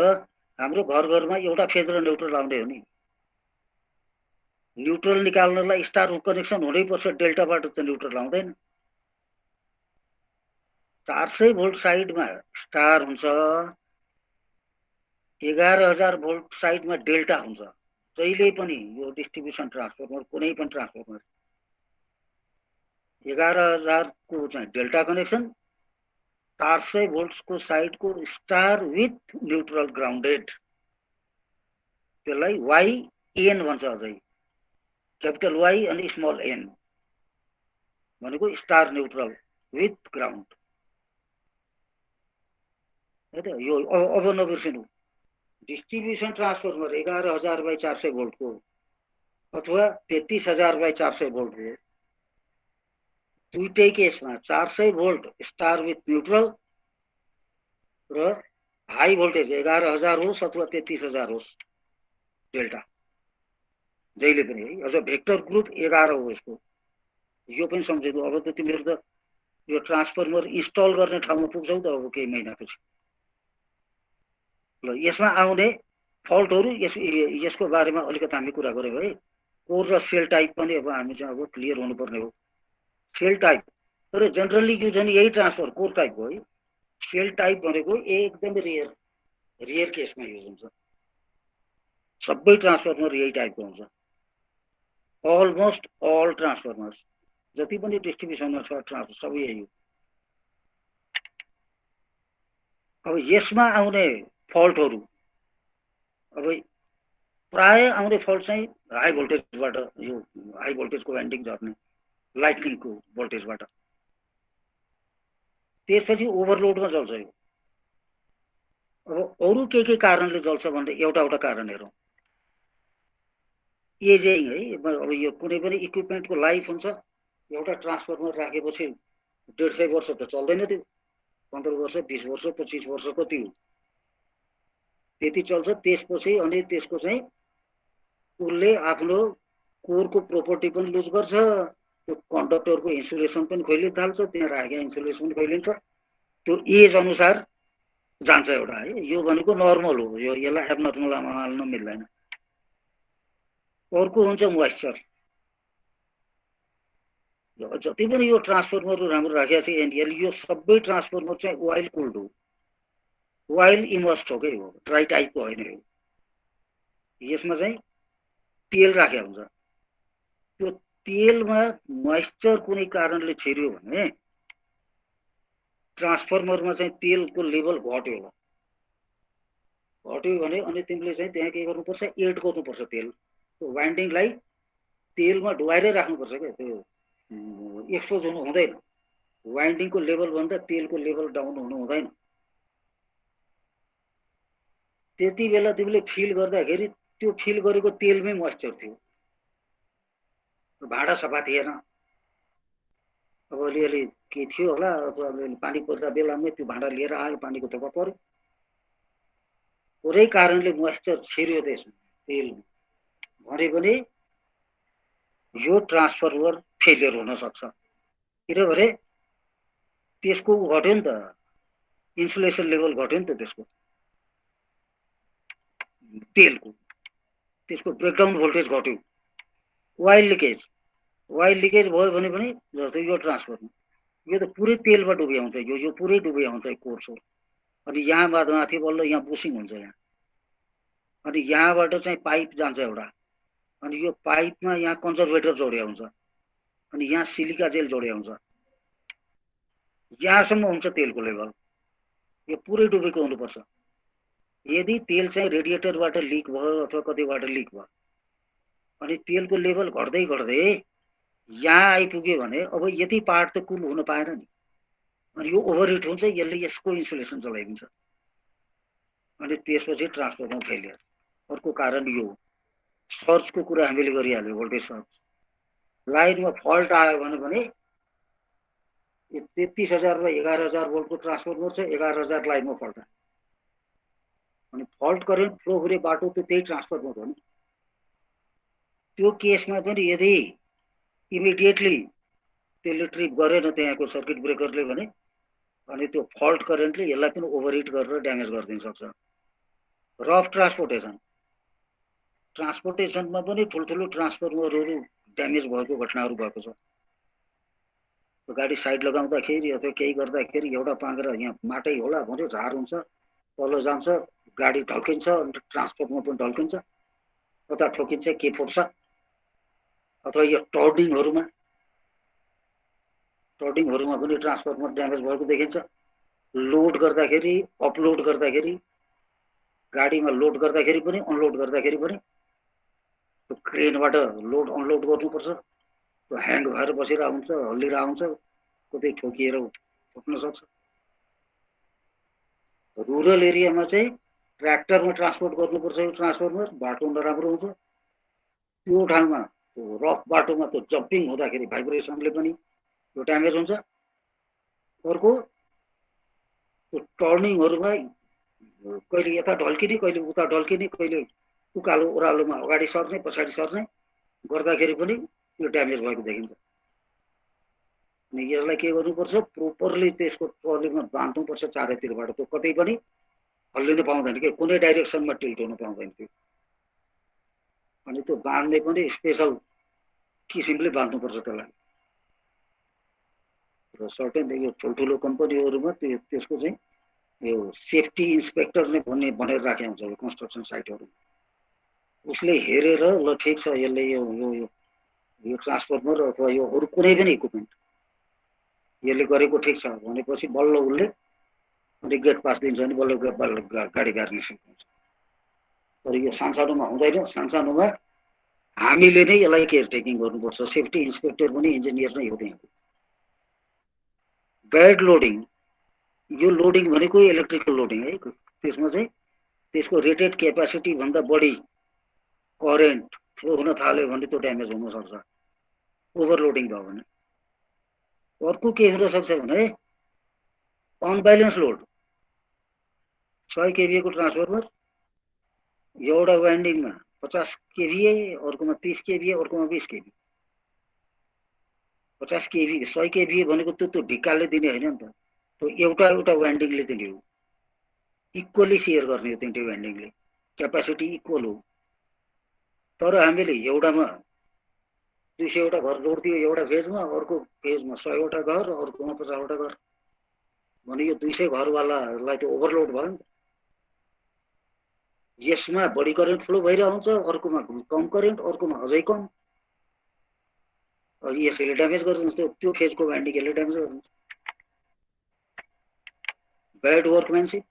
हाम्रो घर घरमा एउटा फेज र न्युट्रल आउने हो नि। न्युट्रल निकाल्नलाई स्टार कनेक्सन हुनैपर्छ, डेल्टाबाट त न्युट्रल आउँदैन। 400 भोल्ट साइडमा स्टार हुन्छ, 11,000 भोल्ट साइडमा डेल्टा हुन्छ। जहिले पनि यो डिस्ट्रिब्युसन ट्रान्सफर्मर कुनै पनि ट्रान्सफर्मर 11,000 को चाहिँ डेल्टा कनेक्सन, 400 भोल्टको साइडको स्टार विथ न्युट्रल ग्राउन्डेड, त्यसलाई YN भन्छ। अझै क्यापिटल Y अनि स्मल n भनेको स्टार न्युट्रल विथ ग्राउन्ड। यो अब नबिर्सिनु, डिस्ट्रिब्युसन ट्रान्सफर्मर 11,000 बाई 400 भोल्टको अथवा 33,000 बाई 400 भोल्टको, दुईटै केसमा 400 भोल्ट स्टार विथ न्युट्रल र हाई भोल्टेज 11,000 होस् अथवा 33,000 होस् डेल्टा जहिले पनि है। अझ भेक्टर ग्रुप 11 हो यसको, यो पनि सम्झिनु। अब त तिमीहरू त यो ट्रान्सफर्मर इन्स्टल गर्ने ठाउँमा पुग्छौ त अब केही महिनापछि। ल यसमा आउने फल्टहरू यसको बारेमा अलिकति हामी कुरा गऱ्यौँ है। कोर र सेल टाइप पनि अब हामी चाहिँ अब क्लियर हुनुपर्ने हो। सेल टाइप तर जेनरली युज हुने यही ट्रान्सफर कोर टाइप हो है। सेल टाइप भनेको एकदमै रेयर केसमा युज हुन्छ। सबै ट्रान्सफर्मर यही टाइपको हुन्छ। अलमोस्ट अल ट्रान्सफर्मर्स जति पनि डिस्ट्रिब्युसनमा छ ट्रान्सफर सबै यही हो। अब यसमा आउने फल्टहरू, अब प्राय आउने फल्ट चाहिँ हाई भोल्टेजबाट, यो हाई भोल्टेजको वाइन्डिङ झर्ने लाइटनिङको भोल्टेजबाट। त्यसपछि ओभरलोडमा जल्छ यो। अब अरू के कारणले जल्छ भन्दा एउटा कारण हेरौँ, एजिङ है। अब यो कुनै पनि इक्विपमेन्टको लाइफ हुन्छ, एउटा ट्रान्सफर्मर राखेपछि 150 वर्ष त चल्दैन त्यो, 15 वर्ष 20 वर्ष 25 वर्ष कति हो त्यति चल्छ। त्यसपछि अनि त्यसको चाहिँ उसले आफ्नो कोरको प्रोपर्टी पनि लुज गर्छ, त्यो कन्डक्टरको इन्सुलेसन पनि खोलिन थाल्छ, त्यहाँ राखेको इन्सुलेसन पनि खोलिन्छ, त्यो एज अनुसार जान्छ एउटा है। यो भनेको नर्मल हो, यो यसलाई एबनर्मल मान्न मिल्दैन। अर्को हुन्छ मोइस्चर। जति पनि यो ट्रान्सफर्मरहरू राम्रो राखेको छ एनडिएल, यो सबै ट्रान्सफर्मर चाहिँ ओइल कुल्ड हो, ओइल इमर्स्ड हो कि हो, ड्राई टाइपको होइन हो। यसमा चाहिँ तेल राखेको हुन्छ, त्यो तेलमा मोइस्चर कुनै कारणले छिर्यो भने ट्रान्सफर्मरमा चाहिँ तेलको लेभल घट्यो भने अनि तिमीले चाहिँ त्यहाँ के गर्नुपर्छ, एड गर्नुपर्छ तेल। त्यो वाइन्डिङलाई तेलमा डुबाएरै राख्नुपर्छ क्या, त्यो एक्सपोज हुनु हुँदैन। वाइन्डिङको लेभल भन्दा तेलको लेभल डाउन हुनु हुँदैन। त्यति बेला तिमीले फिल गर्दाखेरि त्यो फिल गरेको तेलमै मोइस्चर थियो, भाँडा सफा थिएन, अब अलिअलि के थियो होला, अथवा अलिअलि पानी पर्दा बेलामै त्यो भाँडा लिएर आयो, पानीको थोपा पर्यो, कुनै कारणले मोइस्चर छिर्यो त्यसमा तेलमा भने पनि यो ट्रान्सफर्मर फेलियर हुन सक्छ। किनभने त्यसको घट्यो नि त, इन्सुलेसन लेभल घट्यो नि त त्यसको तेलको, त्यसको ब्रेकडाउन भोल्टेज घट्यो। ओइल लिकेज भयो भने पनि जस्तै यो ट्रान्सफर्मर यो त पुरै तेलमा डुबे हुन्छ, यो पुरै डुबे हुन्छ कोर सोर। अनि यहाँबाट माथि बल्ल यहाँ बुसिङ हुन्छ यहाँ। अनि यहाँबाट चाहिँ पाइप जान्छ एउटा, अनि यो पाइपमा यहाँ कन्जर्भेटर जोडिया हुन्छ, अनि यहाँ सिलिका जेल जोडिया हुन्छ, यहाँसम्म हुन्छ तेलको लेभल। यो पुरै डुबेको हुनुपर्छ। यदि तेल चाहिँ रेडिएटरबाट लिक भयो अथवा कतैबाट लिक भयो अनि तेलको लेभल घट्दै घट्दै यहाँ आइपुग्यो भने अब यति पार्ट त कुल हुन पाएन नि, अनि यो ओभरहिट हुन्छ, यसले यसको इन्सुलेसन चलाइदिन्छ, अनि त्यसपछि ट्रान्सफर्मर फेलियर। अर्को कारण यो सर्जको कुरा हामीले गरिहाल्यो, भोल्टेज सर्ज। लाइनमा फल्ट आयो भने 33,000 र 11,000 भोल्टको ट्रान्सफर्मर छ, 11,000 लाइनमा फल्ट आयो, अनि फल्ट करेन्ट फ्लो हुने बाटो त त्यही ट्रान्सफर्मर हो नि। त्यो केसमा पनि यदि इमिडिएटली त्यसले ट्रिप गरेन त्यहाँको सर्किट ब्रेकरले भने, अनि त्यो फल्ट करेन्टले यसलाई पनि ओभरहिट गरेर ड्यामेज गरिदिन सक्छ। रफ ट्रान्सपोर्टेसनमा पनि ठुल्ठुलो ट्रान्सफर्मरहरू ड्यामेज भएको घटनाहरू भएको छ। गाडी साइड लगाउँदाखेरि अथवा केही गर्दाखेरि एउटा पाँगेर यहाँ माटै होला भन्यो, झार हुन्छ, तल जान्छ, गाडी ढल्किन्छ, अनि ट्रान्सफर्मर पनि ढल्किन्छ, कता ठोकिन्छ, के फुट्छ। अथवा यो टर्डिङहरूमा पनि ट्रान्सफर्मर ड्यामेज भएको देखिन्छ। लोड गर्दाखेरि, अपलोड गर्दाखेरि, गाडीमा लोड गर्दाखेरि पनि अनलोड गर्दाखेरि पनि त्यो क्रेनबाट लोड अनलोड गर्नुपर्छ, त्यो ह्याङ भएर बसिरहेको हुन्छ, हल्लिरहेको हुन्छ, कतै ठोकिएर फुट्न सक्छ। रुरल एरियामा चाहिँ ट्र्याक्टरमा ट्रान्सपोर्ट गर्नुपर्छ यो ट्रान्सफर्मर, बाटो नराम्रो हुन्छ, त्यो ठाउँमा रफ बाटोमा त्यो जम्पिङ हुँदाखेरि भाइब्रेसनले पनि त्यो ड्यामेज हुन्छ। अर्को त्यो टर्निङहरूमा कहिले यता ढल्किने, कहिले उता ढल्किने, कहिले उकालो ओह्रालोमा अगाडि सर्ने पछाडि सर्ने गर्दाखेरि पनि यो ड्यामेज भएको देखिन्छ। अनि यसलाई के गर्नुपर्छ, प्रोपरली त्यसको ट्रलीमा बाँध्नुपर्छ चारैतिरबाट, त्यो कतै पनि हल्लिन पाउँदैन कि, कुनै डाइरेक्सनमा टिल्ट हुन पाउँदैन त्यो। अनि त्यो बाँध्ने पनि स्पेसल किसिमले बाँध्नुपर्छ त्यसलाई। र सर्टेन यो ठुल्ठुलो कम्पनीहरूमा त्यसको चाहिँ यो सेफ्टी इन्सपेक्टर नै भनेर राखेको हुन्छ यो कन्स्ट्रक्सन साइटहरू। उसले हेरेर ल ठिक छ, यसले यो ट्रान्सफर्मर अथवा यो अरू कुनै पनि इक्विपमेन्ट यसले गरेको ठिक छ भनेपछि बल्ल उसले अनि गेट पास दिन्छ भने बल्ल गाडी गाड्न सक्नुहुन्छ। तर यो सानसानोमा हुँदैन, सानसानोमा हामीले नै यसलाई केयरटेकिङ गर्नुपर्छ। सेफ्टी इन्सपेक्टर पनि इन्जिनियर नै हो त्यहाँको। ब्याड लोडिङ, यो लोडिङ भनेको इलेक्ट्रिकल लोडिङ है, त्यसमा चाहिँ त्यसको रेटेड क्यापासिटी भन्दा बढी करेन्ट फ्लो हुन थाल्यो भने त्यो ड्यामेज हुन सक्छ, ओभरलोडिङ भयो भने। अर्को के हुन सक्छ भने अनब्यालेन्स लोड, 6 kVA को ट्रान्सफर्मर एउटा वाइन्डिङमा 50 kVA, अर्कोमा 30 kVA, अर्कोमा 20 kVA। 50 kVA 100 kVA भनेको त्यो ढिकालले दिने होइन नि त, त्यो एउटा वाइन्डिङले दिने हो, इक्वली सेयर गर्ने हो तिनटै वाइन्डिङले, क्यापासिटी इक्वल हो। तर हामीले एउटामा 200 वटा घर जोडिदियो एउटा फेजमा, अर्को फेजमा 100 वटा घर, अर्कोमा 50 वटा घर भने यो 200 घरवालालाई त्यो ओभरलोड भयो नि त। यसमा बढी करेन्ट फ्लो भइरहेको हुन्छ, अर्कोमा कम करेन्ट, अर्कोमा अझै कम, अनि यसले ड्यामेज गरिदिन्छ, त्यो फेजको वाइन्डिङले ड्यामेज गरिदिन्छ। ब्याड वर्कम्यानसिप,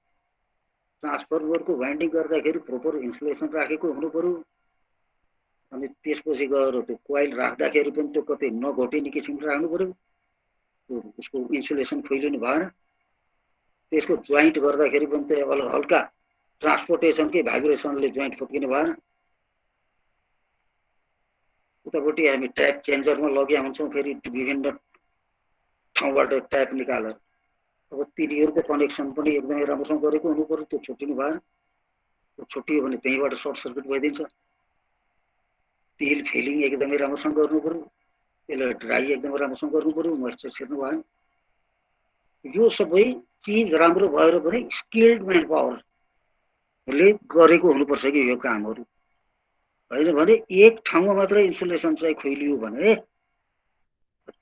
ट्रान्सफर्मरको वाइन्डिङ गर्दाखेरि प्रोपर इन्सुलेसन राखेको हुनु पर्यो। अनि त्यसपछि गएर त्यो कोइल राख्दाखेरि पनि त्यो कतै नघोटिने किसिमले राख्नु पर्यो, उसको इन्सुलेसन फैलिनु भएन। त्यसको जोइन्ट गर्दाखेरि पनि त्यो हल्का ट्रान्सपोर्टेसनकै भाइब्रेसनले जोइन्ट फुत्किने भएन। उतापट्टि हामी ट्याप चेन्जरमा लग्या हुन्छौँ, फेरि विभिन्न ठाउँबाट ट्याप निकालेर, अब तिनीहरूको कनेक्सन पनि एकदमै राम्रोसँग गरेको हुनु पर्यो, त्यो छुट्टिनु भएन। त्यो छुट्टियो भने त्यहीँबाट सर्ट सर्किट भइदिन्छ। तेल फिलिङ एकदमै राम्रोसँग गर्नु पर्यो, त्यसलाई ड्राई एकदमै राम्रोसँग गर्नु पर्यो, मोइस्चर छिर्नु भएन। यो सबै चिज राम्रो भएर पनि स्किल्ड म्यान पावरले गरेको हुनुपर्छ कि यो कामहरू, होइन भने एक ठाउँमा मात्रै इन्सुलेसन चाहिँ खोलियो भने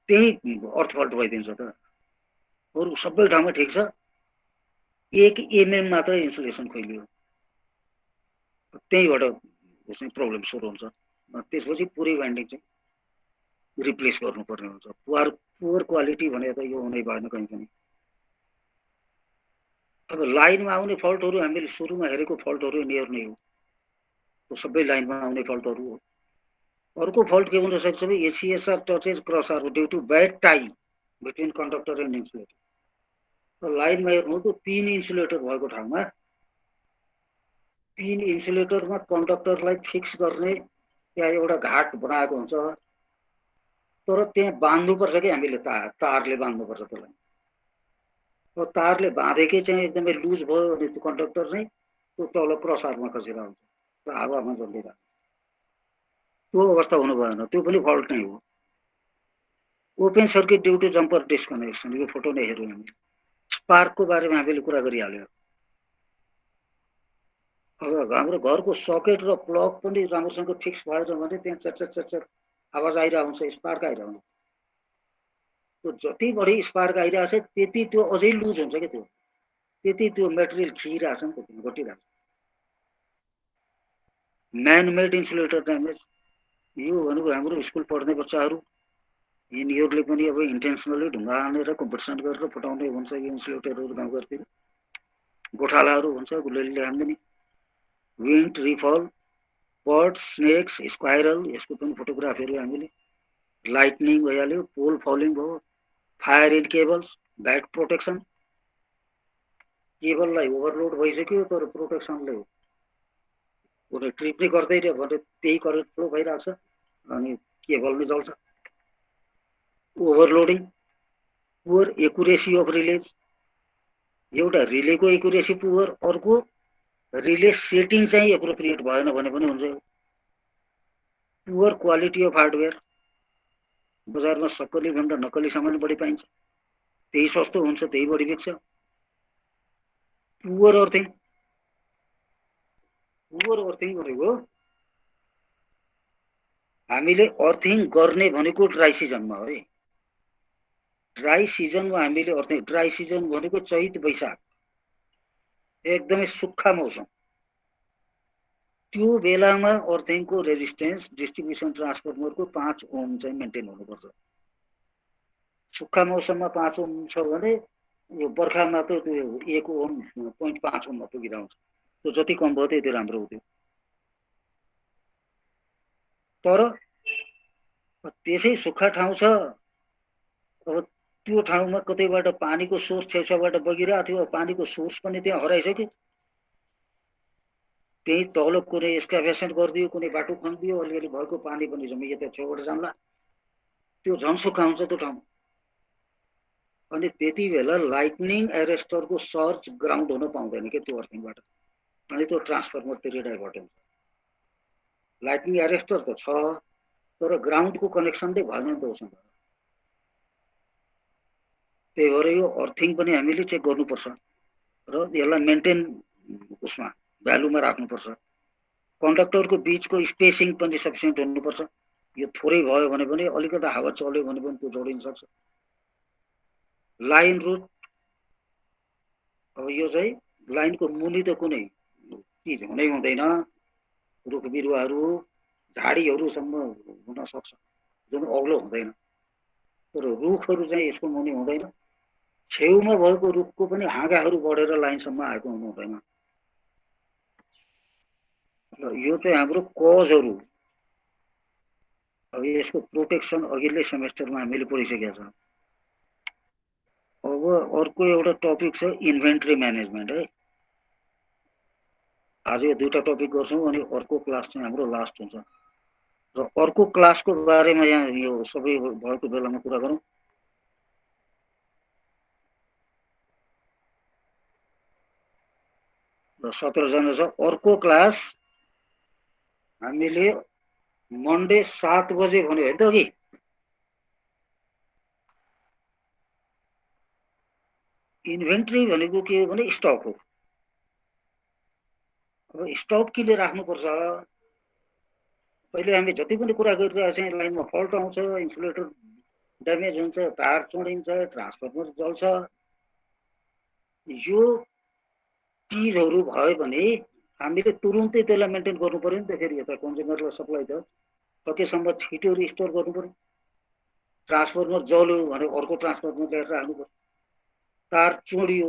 त्यही अर्थ फल्ट भइदिन्छ त। अरू सबै ठाउँमा ठिक छ, 1 mm मात्र इन्सुलेसन खोलियो, त्यहीबाट चाहिँ प्रब्लम सुरु हुन्छ। त्यसपछि पुरै वाइन्डिङ चाहिँ रिप्लेस गर्नुपर्ने हुन्छ। पुवर क्वालिटी भने त यो हुनै भएन कहीँ पनि। अब लाइनमा आउने फल्टहरू हामीले सुरुमा हेरेको फल्टहरू यिनीहरू नै हो, त्यो सबै लाइनमा आउने फल्टहरू हो। अर्को फल्ट के हुन सक्छ भने एचसीएसआर touches crossarm due to bad tie between conductor and insulator. लाइनमा हेर्नु त पिन इन्सुलेटर भएको ठाउँमा पिन इन्सुलेटरमा कन्डक्टरलाई फिक्स गर्ने त्यहाँ एउटा घाट बनाएको हुन्छ, तर त्यहाँ बाँध्नुपर्छ कि हामीले तारले बाँध्नुपर्छ त्यसलाई। अब तारले बाँधेकै चाहिँ एकदमै लुज भयो भने त्यो कन्डक्टर चाहिँ त्यो तल क्रसआरमा खसेर आउँछ, हावामा जल्दिरहेको, त्यो अवस्था हुनु भएन, त्यो पनि फल्ट नै हो। Open circuit due to jumper disconnection, यो फोटो नै हेऱ्यौँ हामीले। स्पार्कको बारेमा हामीले कुरा गरिहाल्यो। अब हाम्रो घरको सकेट र प्लग पनि राम्रोसँग फिक्स भएन भने त्यहाँ चट आवाज आइरहेको हुन्छ, स्पार्क आइरहेको हुन्छ। त्यो जति बढी स्पार्क आइरहेको छ त्यति त्यो अझै लुज हुन्छ क्या, त्यति त्यो मेटेरियल खिइरहेछ नि त, घटिरहेछ। म्यानमेड इन्सुलेटर ड्यामेज, यो भनेको हाम्रो स्कुल पढ्ने बच्चाहरू यिनीहरूले पनि अब इन्टेन्सनली ढुङ्गा हानेर कम्पिटिसन गरेर फटाउने हुन्छ यो इन्सुलेटरहरू गाउँघरतिर। गोठालाहरू हुन्छ गुलेलीले हान्दैन। Wind rifle, bird, snakes, squirrel, यसको पनि फोटोग्राफीहरू हामीले। लाइटनिङ भइहाल्यो, पोल फलिङ भयो, fire in cables, bad protection, केबललाई ओभरलोड भइसक्यो तर प्रोटेक्सनले कुनै ट्रिप नै गर्दैन भने त्यही करेन्ट फ्लो भइरहेछ अनि केबल नै जल्छ। Overloading, poor accuracy of relays, एउटा रिलेको एकुरेसी पुवर, अर्को रिले सेटिङ चाहिँ एप्रोप्रिएट भएन भने पनि हुन्छ। पुवर क्वालिटी अफ हार्डवेयर, बजारमा सक्कली भन्दा नक्कली सामान बढी पाइन्छ, त्यही सस्तो हुन्छ त्यही बढी बिक्छ। पुवर अर्थिङ, भनेको हामीले अर्थिङ गर्ने भनेको ड्राई सिजनमा हो है। ड्राई सिजनमा हामीले अर्थिङ, ड्राई सिजन भनेको चैत वैशाख, एकदमै सुक्खा मौसम, त्यो बेलामा अर्थिङको रेजिस्टेन्स डिस्ट्रिब्युसन ट्रान्सफर्मरको 5 ओम चाहिँ मेन्टेन हुनुपर्छ। सुक्खा मौसममा 5 ओम छ भने यो बर्खामा त त्यो 1 ओम 0.5 ओममा पुगिरहन्छ, त्यो जति कम भयो त्यति राम्रो हो। त्यो तर त्यसै सुक्खा ठाउँ छ, अब त्यो ठाउँमा कतैबाट पानीको सोर्स छेउछाउबाट बगिरहेको थियो, पानीको सोर्स पनि त्यहाँ हराइसक्यो, त्यही तल कुनै एक्सकाभेसन गरिदियो, कुनै बाटो खनिदियो, अलिअलि भएको पानी पनि जम्मी यता छेउबाट जाम्ला, त्यो झन् सुक्खा हुन्छ त्यो ठाउँ। अनि त्यति बेला लाइटनिङ एरेस्टरको सर्च ग्राउन्ड हुन पाउँदैन क्या त्यो अर्थिङबाट, अनि त्यो ट्रान्सफर्मरतिर डाइभर्ट हुन्छ। लाइटनिङ एरेस्टर त छ तर ग्राउन्डको कनेक्सन नै भएन नि त उसँग। त्यही भएर यो अर्थिङ पनि हामीले चेक गर्नुपर्छ र यसलाई मेन्टेन उसमा भ्यालुमा राख्नुपर्छ। कन्डक्टरको बिचको स्पेसिङ पनि सफिसियन्ट हुनुपर्छ, यो थोरै भयो भने पनि अलिकति हावा चल्यो भने पनि त्यो जोडिन सक्छ। लाइन रुट, अब यो चाहिँ लाइनको मुनि त कुनै चिज हुनै हुँदैन, रुख बिरुवाहरू झाडीहरूसम्म हुन सक्छ जुन अग्लो हुँदैन, तर रुखहरू चाहिँ यसको मुनि हुँदैन। छेउमा भएको रुखको पनि हाँगाहरू बढेर लाइनसम्म आएको हुनु हुँदैन। यो चाहिँ हाम्रो कजहरू। अब यसको प्रोटेक्सन अघिल्लै सेमेस्टरमा हामीले पढिसकेका छौँ। अब अर्को एउटा टपिक छ इन्भेन्ट्री म्यानेजमेन्ट है। आज यो दुईटा टपिक गर्छौँ अनि अर्को क्लास चाहिँ हाम्रो लास्ट हुन्छ र अर्को क्लासको बारेमा यहाँ यो सबै भएको बेलामा कुरा गरौँ। र 17 जना छ। अर्को क्लास हामीले मन्डे 7 बजे भन्यो है त अघि। इन्भेन्ट्री भनेको के हो भने स्टक हो। अब स्टक किन राख्नुपर्छ? पहिले हामी जति पनि कुरा गरिरहेको छौँ, लाइनमा फल्ट आउँछ, इन्सुलेटर ड्यामेज हुन्छ, तार चुँडिन्छ, ट्रान्सफर्मर जल्छ, यो चिजहरू भयो भने हामीले तुरुन्तै त्यसलाई मेन्टेन गर्नु पर्यो नि त। फेरि यता कन्ज्युमरलाई सप्लाई त सकेसम्म छिटो रिस्टोर गर्नु पर्यो। ट्रान्सफर्मर जल्यो भने अर्को ट्रान्सफर्मर ल्याएर राख्नु पर्यो। तार चोडियो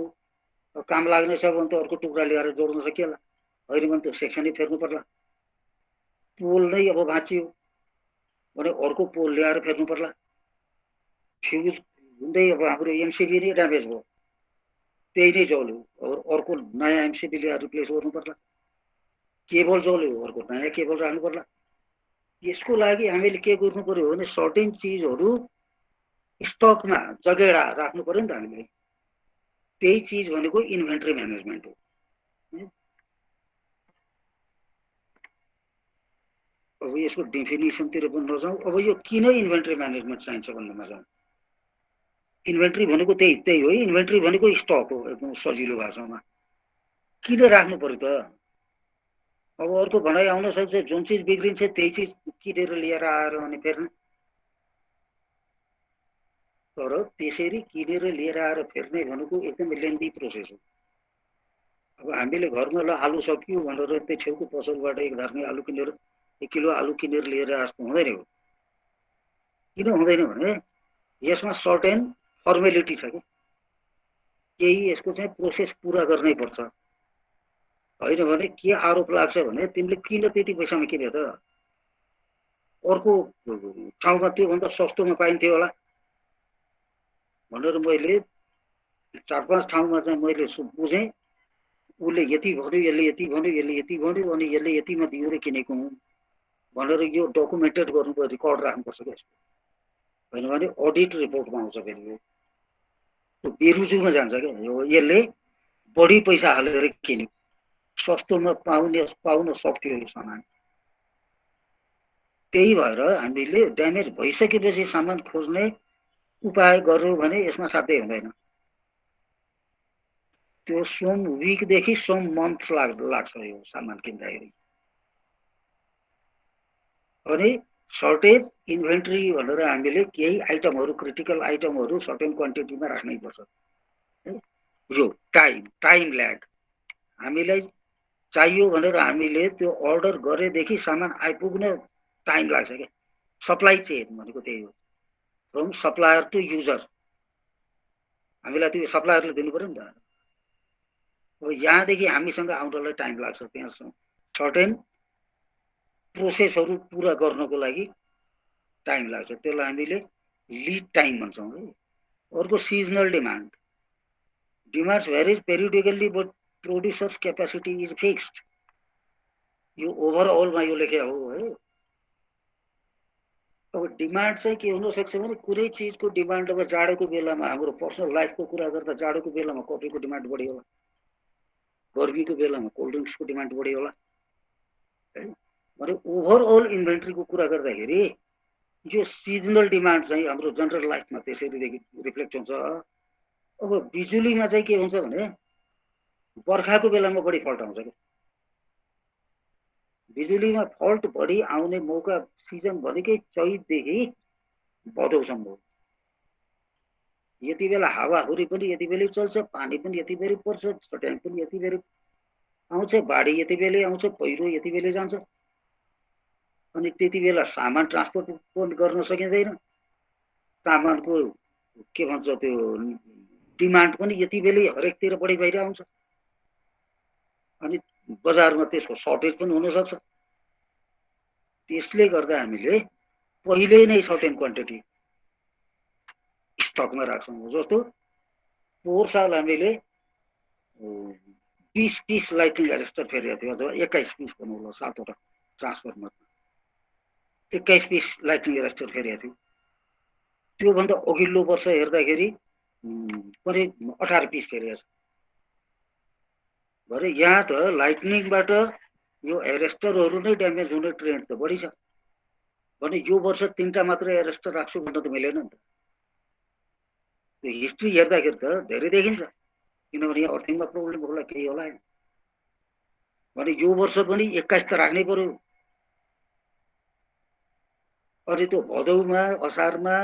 काम लाग्नेछ भने त अर्को टुक्रा ल्याएर जोड्न सकिएला, होइन भने त सेक्सनै फेर्नु पर्ला। पोल नै अब भाँचियो भने अर्को पोल ल्याएर फेर्नु पर्ला। फ्युज हुँदै अब हाम्रो एमसिबी नै ड्यामेज भयो, त्यही नै जल्यो, अब अर्को नयाँ एमसिबी ल्याएर रिप्लेस गर्नु पर्ला। केबल जल्यो, अर्को नयाँ केबल राख्नु पर्ला। यसको लागि हामीले के गर्नु पर्यो भने सर्टेन चिजहरू स्टकमा जगेडा राख्नु पर्यो नि त हामीले। त्यही चिज भनेको इन्भेन्ट्री म्यानेजमेन्ट हो। अब यसको डेफिनेसनतिर पनि नजाउँ। अब यो किन इन्भेन्ट्री म्यानेजमेन्ट चाहिन्छ भन्नेमा जाउँ। इन्भेन्ट्री भनेको त्यही हो। इन्भेन्ट्री भनेको स्टक हो एकदम सजिलो भाषामा। किन राख्नु पर्यो त? अब अर्को भनाइ आउन सक्छ जुन चिज बिग्रिन्छ त्यही चिज किनेर लिएर आएर अनि फेर्ने। तर त्यसरी किनेर लिएर आएर फेर्ने भनेको एकदमै लेन्दी प्रोसेस हो। अब हामीले घरमा ल आलु सकियो भनेर त्यो छेउको पसलबाट एक धार्ने आलु किनेर 1 किलो आलु किनेर लिएर आएको हुँदैन हो। किन हुँदैन भने यसमा सर्टेन फर्मेलिटी छ कि केही यसको चाहिँ प्रोसेस पुरा गर्नै पर्छ। होइन भने के आरोप लाग्छ भने तिमीले किन त्यति पैसामा किन्यो त? अर्को ठाउँमा त्योभन्दा सस्तोमा पाइन्थ्यो होला भनेर मैले 4-5 ठाउँमा चाहिँ मैले बुझेँ। उसले यति भन्यो, यसले यति भन्यो, यसले यति भन्यो, अनि यसले यतिमा दियो र किनेको हुँ भनेर यो डकुमेन्टेड गर्नुपर्छ, रेकर्ड राख्नुपर्छ क्या। होइन भने अडिट रिपोर्टमा आउँछ फेरि यो बेरुजुमा जान्छ क्या। यसले बढी पैसा हालेर किन्यो, सस्तोमा पाउन सक्थ्यो यो सामान। त्यही भएर हामीले ड्यामेज भइसकेपछि सामान खोज्ने उपाय गर्यो भने यसमा साध्यै हुँदैन। त्यो सम विकदेखि सम मन्थ लाग्छ यो सामान किन्दाखेरि। अनि सर्टेज इन्भेन्ट्री भनेर हामीले केही आइटमहरू क्रिटिकल आइटमहरू सर्टेन क्वान्टिटीमा राख्नै पर्छ। यो टाइम ल्याग हामीलाई चाहियो भनेर हामीले त्यो अर्डर गरेदेखि सामान आइपुग्न टाइम लाग्छ क्या। सप्लाई चेन भनेको त्यही हो, फ्रम सप्लायर टु युजर। हामीलाई त्यो सप्लायरले दिनु पर्यो नि त। अब यहाँदेखि हामीसँग आउनलाई टाइम लाग्छ। त्यहाँ सर्टेन प्रोसेसहरू पुरा गर्नको लागि टाइम लाग्छ। त्यसलाई हामीले लिड टाइम भन्छौँ है। अर्को seasonal demand varies periodically but producers capacity is fixed. यो ओभरअलमा यो लेखे हो है। अब डिमान्ड चाहिँ के हुनसक्छ भने कुनै चिजको डिमान्ड अब जाडोको बेलामा हाम्रो पर्सनल लाइफको कुरा गर्दा जाडोको बेलामा कफीको डिमान्ड बढी होला, गर्मीको बेलामा कोल्ड ड्रिङ्क्सको डिमान्ड बढी होला है। भने ओभरअल इन्भेन्ट्रीको कुरा गर्दाखेरि यो सिजनल डिमान्ड चाहिँ हाम्रो जनरल लाइफमा त्यसरी रिफ्लेक्ट हुन्छ। अब बिजुलीमा चाहिँ के हुन्छ भने बर्खाको बेलामा बढी फल्ट आउँछ क्या। बिजुलीमा फल्ट बढी आउने मौका सिजन भनेकै चैतदेखि भदौसम्म हो। यति बेला हावाहुरी पनि यति बेलै चल्छ, पानी पनि यति बेलै पर्छ, चट्याङ पनि यति बेलै आउँछ, बाढी यति बेलै आउँछ, पहिरो यति बेलै जान्छ। अनि त्यति बेला सामान ट्रान्सपोर्ट पनि गर्न सकिँदैन। सामानको के भन्छ त्यो डिमान्ड पनि यति बेलै हरेकतिर बढी भएर आउँछ। अनि बजारमा त्यसको सर्टेज पनि हुनसक्छ। त्यसले गर्दा हामीले पहिले नै सर्टेन क्वान्टिटी स्टकमा राख्छौँ। जस्तो पोहोर साल हामीले 20 पिस लाइटिङ एरेस्टर फेरेको थियो, अथवा 21 पिस भनौँ होला, 7वटा ट्रान्सफर्मर 21 पिस लाइटिङ एरेस्टर फेरेको थियो। त्योभन्दा अघिल्लो वर्ष हेर्दाखेरि करिब 18 पिस फेरेको छ। भरे यहाँ त लाइटनिङबाट यो एरेस्टरहरू नै ड्यामेज हुने ट्रेन्ड त बढी छ भने यो वर्ष 3टा मात्रै एरेस्टर राख्छु भन्न त मिलेन नि त। त्यो हिस्ट्री हेर्दाखेरि त धेरै देखिन्छ, किनभने यहाँ अर्थिङमा प्रब्लम होला केही होला भने यो वर्ष पनि 21 त राख्नै पर्यो। अनि त्यो भदौमा असारमा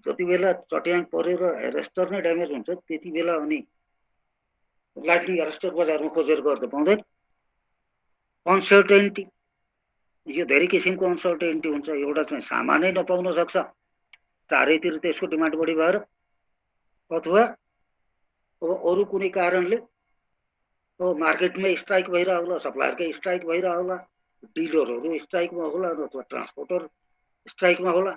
जति बेला चट्याङ परेर एरेस्टर नै ड्यामेज हुन्छ त्यति बेला अनि लाइटनिङ एरेस्टर बजारमा खोजेर गर्दा पाउँदैन। अनसर्टेनिटी, यो धेरै किसिमको अनसर्टेनिटी हुन्छ। एउटा चाहिँ सामानै नपाउन सक्छ, चारैतिर त्यसको डिमान्ड बढी भएर, अथवा अब अरू कुनै कारणले अब मार्केटमै स्ट्राइक भइरहेको होला, सप्लायरकै स्ट्राइक भइरहेको होला, डिलरहरू स्ट्राइकमा होला, अथवा ट्रान्सपोर्टर स्ट्राइकमा होला,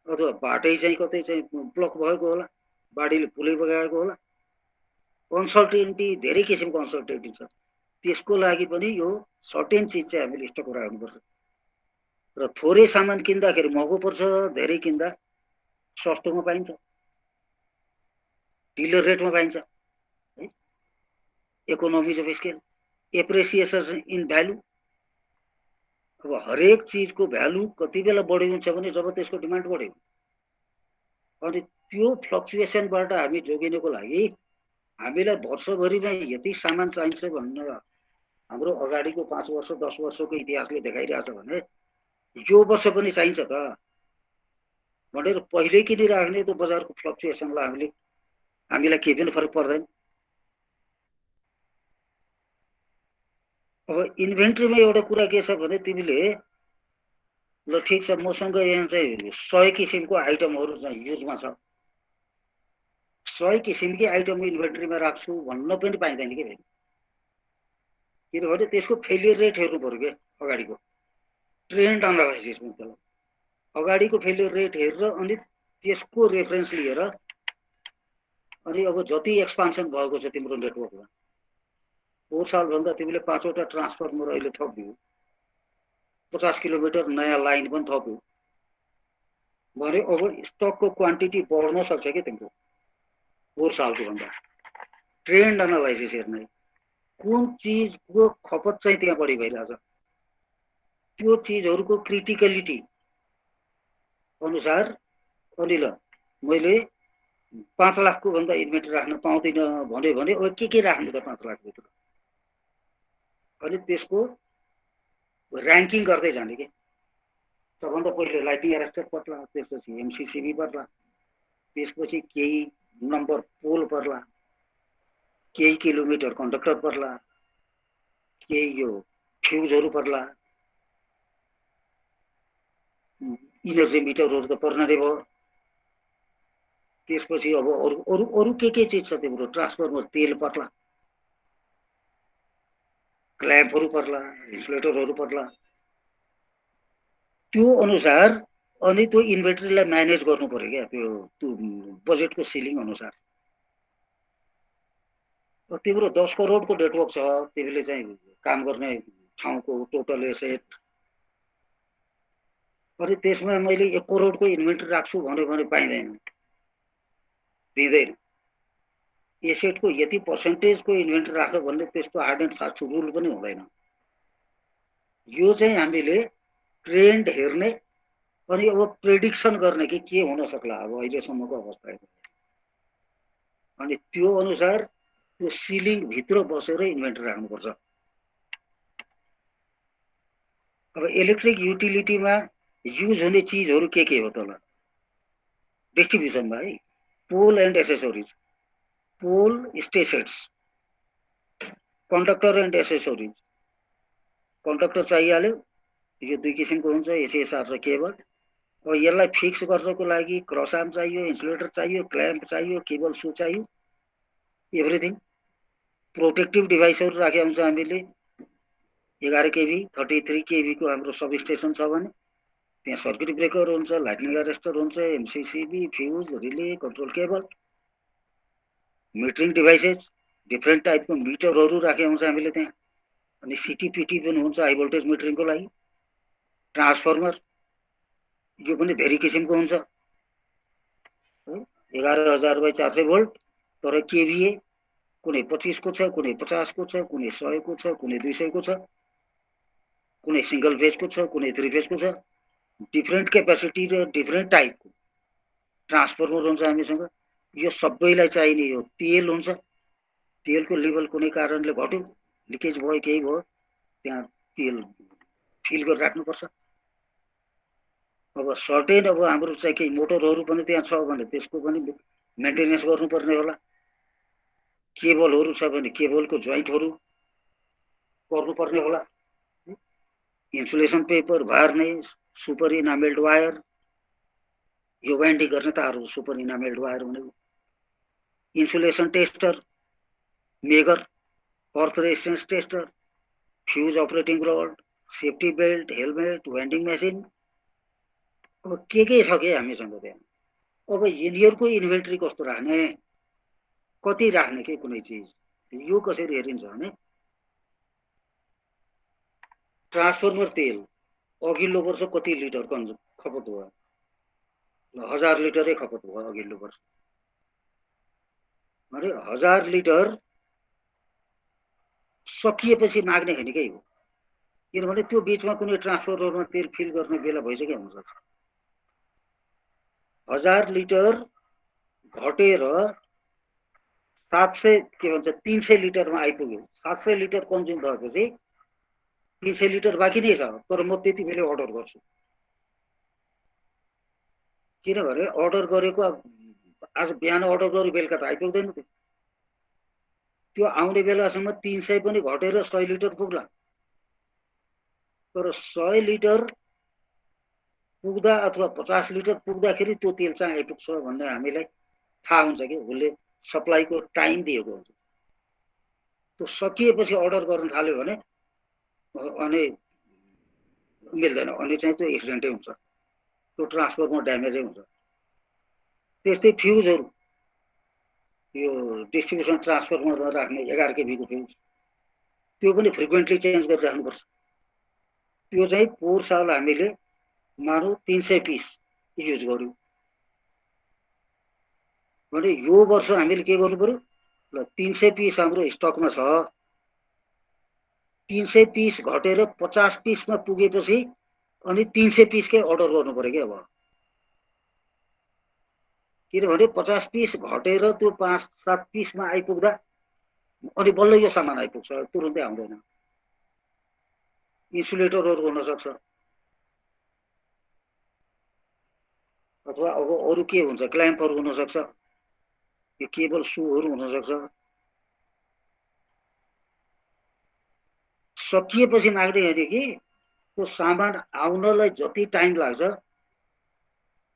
अथवा बाटै चाहिँ कतै चाहिँ ब्लक भएको होला, बाढीले पुलै बगाएको होला। अनसर्टेनिटी, धेरै किसिमको अनसर्टेनिटी छ। त्यसको लागि पनि यो सर्टेन चिज चाहिँ हामीले स्टक राख्नुपर्छ। र थोरै सामान किन्दाखेरि महँगो पर्छ, धेरै किन्दा सस्तोमा पाइन्छ, डिलर रेटमा पाइन्छ। Economies of scale, appreciation in value. अब हरेक चिजको भ्यालु कति बेला बढी हुन्छ भने जब त्यसको डिमान्ड बढ्यो। अनि त्यो फ्लक्चुएसनबाट हामी जोगिनको लागि हामीलाई वर्षभरिमा यति सामान चाहिन्छ भनेर हाम्रो अगाडिको 5 वर्ष 10 वर्षको इतिहासले देखाइरहेछ भने यो वर्ष पनि चाहिन्छ त भनेर पहिल्यै किनिराख्ने त बजारको फ्लक्चुएसनलाई हामीलाई केही पनि फरक पर्दैन। अब इन्भेन्ट्रीमा एउटा कुरा के छ भने तिमीले ल ठिक छ, मसँग यहाँ चाहिँ 100 किसिमको आइटमहरू चाहिँ युजमा छ, 100 किसिमकै आइटम इन्भेन्ट्रीमा राख्छु भन्न पनि पाइँदैन कि फेरि। किनभने त्यसको फेलियर रेट हेर्नु पर्यो क्या, अगाडिको ट्रेन्ड एनालाइसिस भन्छ त्यसलाई। अगाडिको फेलियर रेट हेरेर अनि त्यसको रेफरेन्स लिएर अनि अब जति एक्सपान्सन भएको छ तिम्रो नेटवर्कमा, 4 सालभन्दा तिमीले 5वटा ट्रान्सफर्मर अहिले थपिदियो, 50 किलोमिटर नयाँ लाइन पनि थप्यो भने अब स्टकको क्वान्टिटी बढ्न सक्छ कि तिम्रो 4 सालको भन्दा। ट्रेन्ड एनालाइसिस हेर्ने, कुन चिजको खपत चाहिँ त्यहाँ बढी भइरहेछ, त्यो चिजहरूको क्रिटिकलिटी अनुसार अनि ल मैले 5 लाखको भन्दा इन्भेन्ट्री राख्न पाउँदिनँ भन्यो भने अब के राख्नु त 5 लाखभित्र। अनि त्यसको ऱ्याङ्किङ गर्दै जाने कि सबभन्दा पहिले लाइटिङ एरेस्टर पर्ला, त्यसपछि एमसिसिबी पर्ला, त्यसपछि केही नम्बर पोल पर्ला, केही किलोमिटर कन्डक्टर पर्ला, केही यो फ्युजहरू पर्ला, इनर्जी मिटरहरू त पर्न नै भयो। त्यसपछि अब अरू के चिज छ तिम्रो, ट्रान्सफर्मर तेल पर्ला, क्ल्याम्पहरू पर्ला, इन्सुलेटरहरू पर्ला। त्यो अनुसार अनि त्यो इन्भेन्ट्रीलाई म्यानेज गर्नु पर्यो क्या, त्यो बजेटको सिलिङ अनुसार। तिम्रो 10 करोडको नेटवर्क छ, तिमीले चाहिँ काम गर्ने ठाउँको टोटल एसेट, अनि त्यसमा मैले 1 करोडको इन्भेन्ट्री राख्छु भन्यो भने पाइँदैन, दिँदैन। एसेटको यति पर्सेन्टेजको इन्भेन्ट्री राख भन्ने त्यस्तो हार्ड एन्ड फास्ट रुल पनि हुँदैन। यो चाहिँ हामीले ट्रेन्ड हेर्ने अनि अब प्रेडिक्सन गर्ने कि के हुन सक्ला अब अहिलेसम्मको अवस्था। अनि त्यो अनुसार त्यो सिलिङ भित्र बसेर इन्भेन्ट्री राख्नुपर्छ। अब इलेक्ट्रिक युटिलिटीमा युज हुने चिजहरू के हो त ल, डिस्ट्रिब्युसनमा है, pole and accessories, pole stay sets, conductor and accessories. Conductor चाहिहाल्यो, यो 2 किसिमको हुन्छ, एसएसआर र केबल। अब यसलाई फिक्स गर्नको लागि क्रस आर्म चाहियो, इन्सुलेटर चाहियो, क्ल्याम्प चाहियो, केबल सू चाहियो, एभ्रिथिङ। प्रोटेक्टिभ डिभाइसहरू राखेका हुन्छ हामीले, 11 केबी 33 केबीको हाम्रो सब स्टेसन छ भने त्यहाँ सर्किट ब्रेकर हुन्छ, लाइटनिङ एरेस्टर हुन्छ, MCCB, fuse, relay, control cable, metering devices, different टाइपको मिटरहरू राखेका हुन्छ हामीले त्यहाँ। अनि सिटिपिटी पनि हुन्छ हाई भोल्टेज मिटरिङको लागि। ट्रान्सफर्मर यो पनि धेरै किसिमको हुन्छ, 11,000 बाई 400 भोल्ट, तर केभीए कुनै 25 को छ, कुनै 50 को छ, कुनै 100 को छ, कुनै 200 को छ, कुनै सिंगल फेज को छ, कुनै 3 फेज को छ। डिफ्रेन्ट क्यापासिटी र डिफ्रेन्ट टाइपको ट्रान्सफर्मर हुन्छ हामीसँग। यो सबैलाई चाहिने यो तेल हुन्छ, तेलको लेभल कुनै कारणले घट्यो, लिकेज भयो, केही भयो, त्यहाँ तेल फिल गरेर राख्नुपर्छ। अब सर्टेन अब हाम्रो चाहिँ केही मोटरहरू पनि त्यहाँ छ भने त्यसको पनि मेन्टेनेन्स गर्नुपर्ने होला। केबलहरू छ भने केबलको जोइन्टहरू गर्नुपर्ने होला। Insulation paper, varnish, super enamelled wire, यो वाइन्डिङ गर्ने तारहरू सुपर इनामेल्ड वायर भनेको। Insulation tester, megger, earth resistance tester, fuse operating rod, safety belt, helmet, winding machine, अब के छ के हामीसँग त्यहाँ। अब यिनीहरूको इन्भेन्ट्री कस्तो राख्ने, कति राख्ने के कुनै चिज, यो कसरी हेरिन्छ भने ट्रान्सफर्मर तेल अघिल्लो वर्ष कति लिटर खपत भयो, 1000 लिटरै खपत भयो अघिल्लो वर्ष। अरे 1000 लिटर सकिएपछि माग्ने भनेकै हो, किनभने त्यो बिचमा कुनै ट्रान्सफर्मरमा तेल फिल गर्ने बेला भइसक्यो हुनसक्छ। 1000 लिटर घटेर 700 के भन्छ 300 लिटरमा आइपुग्यो। 700 लिटर कन्ज्युम भएपछि 300 लिटर बाँकी नै छ, तर म त्यति बेला अर्डर गर्छु। किनभने अर्डर गरेको आज बिहान अर्डर गरे बेलुका त आइपुग्दैन। त्यो आउने बेलासम्म 300 पनि घटेर 100 लिटर पुग्ला। तर 100 लिटर पुग्दा अथवा 50 लिटर पुग्दाखेरि त्यो तेल चाहिँ आइपुग्छ भन्ने हामीलाई थाहा हुन्छ कि उसले सप्लाईको टाइम दिएको हुन्छ। त्यो सकिएपछि अर्डर गर्न थाल्यो भने अनि मिल्दैन, अनि चाहिँ त्यो एक्सिडेन्टै हुन्छ, त्यो ट्रान्सफर्मर ड्यामेजै हुन्छ। त्यस्तै फ्युजहरू, यो डिस्ट्रिब्युसन ट्रान्सफर्मरमा राख्ने 11 केबीको फ्युज, त्यो पनि फ्रिक्वेन्टली चेन्ज गरिराख्नुपर्छ। त्यो चाहिँ पोहोर साल हामीले मानौँ 300 पिस युज गर्यौँ भने यो वर्ष हामीले के गर्नु पर्यो, ल 300 पिस हाम्रो स्टकमा छ, 300 पिस घटेर 50 पिसमा पुगेपछि अनि 300 पिसकै अर्डर गर्नु पर्यो कि अब। किनभने 50 पिस घटेर त्यो 5-7 पिसमा आइपुग्दा अनि बल्ल यो सामान आइपुग्छ, तुरुन्तै आउँदैन। इन्सुलेटरहरू हुनसक्छ, अथवा अब अरू के हुन्छ, क्ल्याम्पहरू हुनसक्छ, यो केबल सुहरू हुनसक्छ। सकिएपछि माग्दै होइन कि त्यो सामान आउनलाई जति टाइम लाग्छ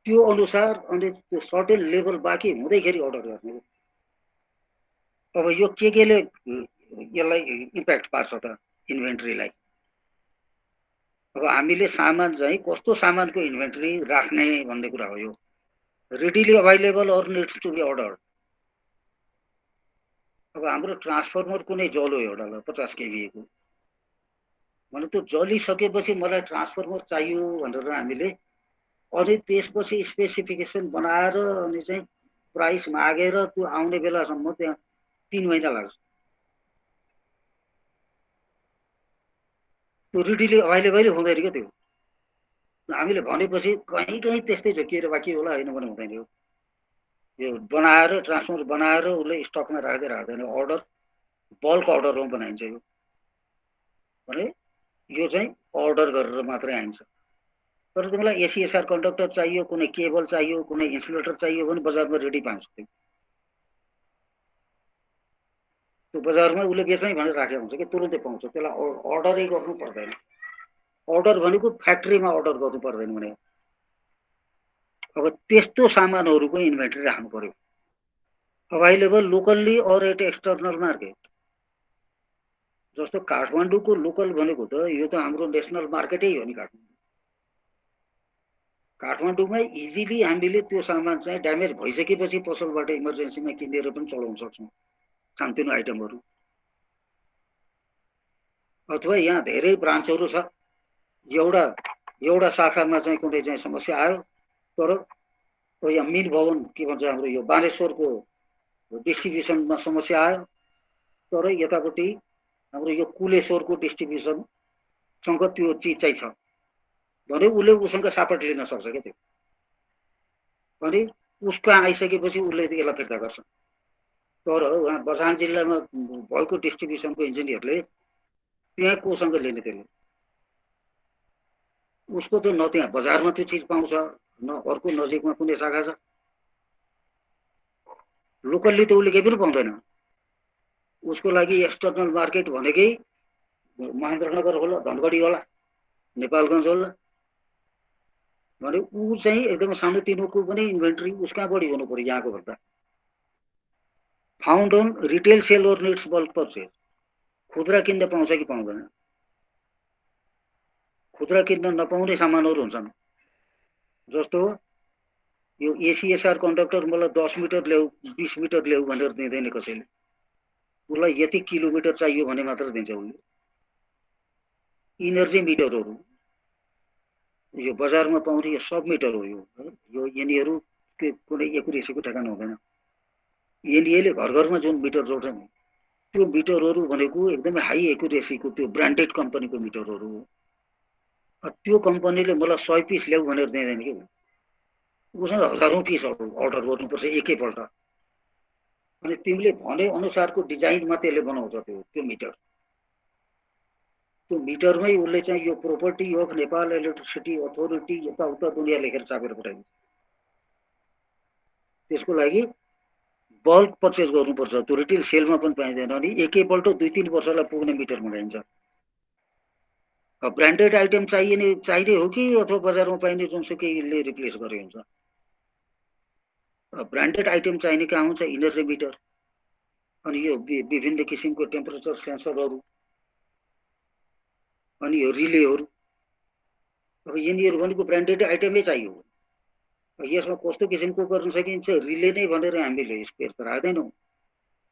त्यो अनुसार अनि त्यो सर्टेन लेभल बाँकी हुँदैखेरि अर्डर गर्ने। अब यो केले यसलाई इम्प्याक्ट पार्छ त इन्भेन्ट्रीलाई। अब हामीले सामान चाहिँ कस्तो सामानको इन्भेन्ट्री राख्ने भन्ने कुरा हो। यो readily available or needs to be order. अब हाम्रो ट्रान्सफर्मर कुनै जलो एउटा 50 केभीको भने त्यो जलिसकेपछि मलाई ट्रान्सफर्मर चाहियो भनेर हामीले अनि त्यसपछि स्पेसिफिकेसन बनाएर अनि चाहिँ प्राइस मागेर त्यो आउने बेलासम्म त्यहाँ 3 महिना लाग्छ। त्यो रेडिली अभाइलेबल हुँदैन क्या। त्यो हामीले भनेपछि कहीँ कहीँ त्यस्तै झोकिएर बाँकी होला, होइन भने हुँदैन। यो बनाएर ट्रान्सफर्मर बनाएर उसले स्टकमा राख्दैन, अर्डर बल्क अर्डरमा बनाइन्छ। यो भने यो चाहिँ अर्डर गरेर मात्रै आइन्छ। तर तिमीलाई एसीएसआर कन्डक्टर चाहियो, कुनै केबल चाहियो, कुनै इन्सुलेटर चाहियो भने बजारमा रेडी पाउँछ। त्यो बजारमा उसले बेच्नै भनेर राखेको हुन्छ कि तुरुन्तै पाउँछ, त्यसलाई अर्डरै गर्नु पर्दैन। अर्डर भनेको फ्याक्ट्रीमा अर्डर गर्नु पर्दैन भने। अब त्यस्तो सामानहरूको इन्भेन्ट्री राख्नु पर्यो, available locally or at external market. जस्तो काठमाडौँको लोकल भनेको त यो त हाम्रो नेसनल मार्केटै हो नि। काठमाडौँमा इजिली हामीले त्यो सामान चाहिँ ड्यामेज भइसकेपछि पसलबाट इमर्जेन्सीमा किनेर पनि चलाउन सक्छौँ सानोतिनो आइटमहरू। अथवा यहाँ धेरै ब्रान्चहरू छ, एउटा शाखामा चाहिँ कुनै चाहिँ समस्या आयो, तर यहाँ मिन भवन के भन्छ हाम्रो यो बानेश्वरको डिस्ट्रिब्युसनमा समस्या आयो, तर यतापट्टि हाम्रो यो कुलेश्वरको डिस्ट्रिब्युसनसँग त्यो चिज चाहिँ छ भने उसले उसँग सापट लिन सक्छ क्या। त्यो अनि उसको आइसकेपछि उसले यसलाई फिर्ता गर्छ। तर उहाँ बझाङ जिल्लामा भएको डिस्ट्रिब्युसनको इन्जिनियरले त्यहाँ कोसँग लिने, त्यसले उसको त न त्यहाँ बजारमा त्यो चिज पाउँछ, न अर्को नजिकमा कुनै शाखा छ। लोकल्ली त उसले केही पनि पाउँदैन। उसको लागि एक्सटर्नल मार्केट भनेकै महेन्द्रनगर होला, धनगढी होला, नेपालगञ्ज होला भने ऊ चाहिँ एकदम सानोतिनोको पनि इन्भेन्ट्री उस कहाँ बढी हुनु पर्यो यहाँको भन्दा। फाउन्ड अन रिटेल सेल और निड्स बल्क पर्चेज, खुद्रा किन्न पाउँछ कि पाउँदैन। खुद्रा किन्न नपाउने सामानहरू हुन्छन्, जस्तो यो एसीएसआर कन्डक्टर मलाई 10 मिटर ल्याऊ 20 मिटर ल्याऊ भनेर दिँदैन कसैले, उसलाई यति किलोमिटर चाहियो भने मात्र दिन्छ उसले। इनर्जी मिटरहरू यो बजारमा पाउने यो सब मिटर हो, यो यिनीहरू कुनै एकुरेसीको ठेगाना हुँदैन। एनडिएले घर घरमा जुन मिटर जोड्छ नि त्यो मिटरहरू भनेको एकदमै हाई एकुरेसीको त्यो ब्रान्डेड कम्पनीको मिटरहरू हो। त्यो कम्पनीले मलाई 100 पिस ल्याऊ भनेर दिँदैन कि, उसँग हजारौं पिस अर्डर गर्नुपर्छ एकैपल्ट। अनि तिमीले भने अनुसारको डिजाइनमा त्यसले बनाउँछ त्यो मिटर। त्यो मिटरमै उसले चाहिँ यो property of Nepal electricity authority यताउता दुनियाँ लेखेर चापेर पठाइदिन्छ। त्यसको लागि बल्क पर्चेज गर्नुपर्छ, त्यो रिटेल सेलमा पनि पाइँदैन। अनि एकैपल्ट 2-3 वर्षलाई पुग्ने मिटर मगाइन्छ। ब्रान्डेड आइटम चाहिने हो कि अथवा बजारमा पाइने जुनसुकैले रिप्लेस गरे हुन्छ। ब्रान्डेड आइटम चाहिने कहाँ हुन्छ, इनर्जी मिटर अनि यो विभिन्न किसिमको टेम्परेचर सेन्सरहरू अनि यो रिलेहरू। अब यिनीहरू भनेको ब्रान्डेड आइटमै चाहियो। यसमा कस्तो किसिमको गर्न सकिन्छ, रिले नै भनेर हामीले स्पेयर त राख्दैनौँ,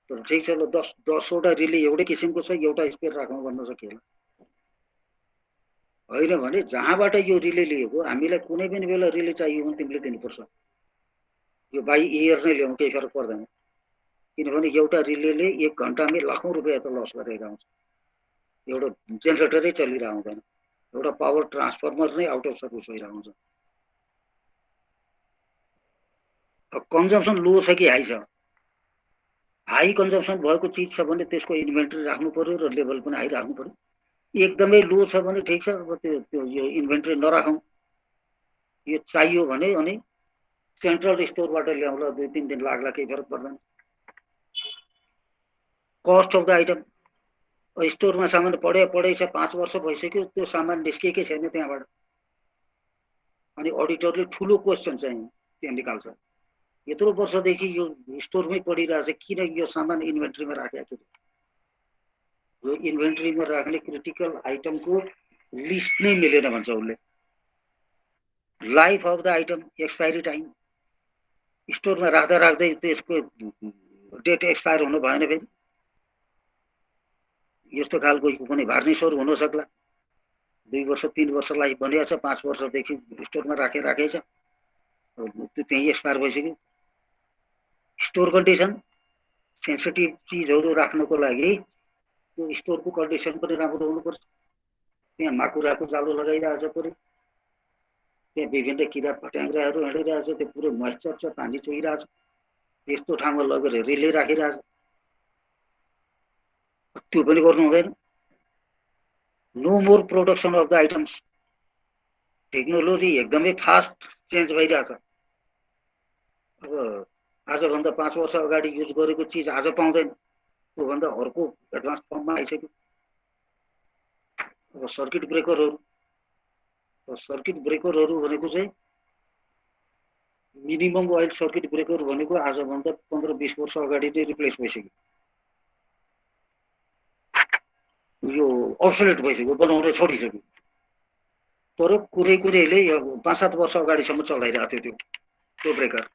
तर ठिक छ ल 10वटा रिले एउटै किसिमको छ, एउटा स्पेयर राखौँ भन्न सकिएला। होइन भने जहाँबाट यो रिले लिएको हामीलाई कुनै पनि बेला रिले चाहियो भने तिमीले दिनुपर्छ। यो बाई एयर नै ल्याउँ केही फरक पर्दैन, किनभने एउटा रिलेले 1 घन्टामै लाखौं रुपियाँ त लस गरेर आउँछ। एउटा जेनेरेटरै चलिरहेको हुँदैन, एउटा पावर ट्रान्सफर्मर नै आउट अफ सर्भिस भइरहेको हुन्छ। कन्जम्सन लो छ कि हाई छ, हाई कन्जम्सन भएको चिज छ भने त्यसको इन्भेन्ट्री राख्नु पर्यो र लेभल पनि हाई राख्नु पर्यो। एकदमै लो छ भने ठिक छ, अब त्यो यो इन्भेन्ट्री नराखौँ। यो चाहियो भने अनि सेन्ट्रल स्टोरबाट ल्याउँला, 2-3 दिन लाग्ला, केही फरक पर्दैन। कस्ट अफ द आइटम, स्टोरमा सामान पढै छ 5 वर्ष भइसक्यो, त्यो सामान निस्केकै छैन त्यहाँबाट, अनि अडिटरले ठुलो क्वेसन चाहिँ त्यहाँ निकाल्छ, यत्रो वर्षदेखि यो स्टोरमै पडिरहेछ, किन यो सामान इन्भेन्ट्रीमा राखेको थियो। यो इन्भेन्ट्रीमा राख्ने क्रिटिकल आइटमको लिस्ट नै मिलेन भन्छ उसले। Life of the item, expiry time, स्टोरमा राख्दा राख्दै त्यसको डेट एक्सपायर हुनु भएन फेरि यस्तो खालको कुनै भार्निसहरू हुन सक्ला। 2 वर्ष 3 वर्ष लागि बनिएको छ, 5 वर्षदेखि स्टोरमा राखेकै छ, त्यो त्यही एक्सपायर भइसक्यो। स्टोर कन्डिसन, सेन्सिटिभ चिजहरू राख्नको लागि त्यो स्टोरको कन्डिसन पनि राम्रो हुनुपर्छ। त्यहाँ माकुराको जालो लगाइरहेछ पऱ्यो, त्यहाँ विभिन्न किरा फट्याङ्ग्राहरू हिँडिरहेछ, त्यो पुरै मोइस्चर छ, पानी चुहिरहेछ, त्यस्तो ठाउँमा लगेर रिले राखिरहेछ, त्यो पनि गर्नु हुँदैन। No more production of the items, technology एकदमै फास्ट चेन्ज भइरहेछ। अब आजभन्दा 5 वर्ष अगाडि युज गरेको चिज आज पाउँदैन, त्योभन्दा अर्को एडभान्स फर्ममा आइसक्यो। अब सर्किट ब्रेकरहरू भनेको चाहिँ मिनिमम ओइल सर्किट ब्रेकर भनेको आजभन्दा 15-20 वर्ष अगाडि नै रिप्लेस भइसक्यो, यो अब्सोलेट भइसक्यो, बनाउन छोडिसक्यो। तर कुरैले 5-7 वर्ष अगाडिसम्म चलाइरहेको थियो त्यो ब्रेकर।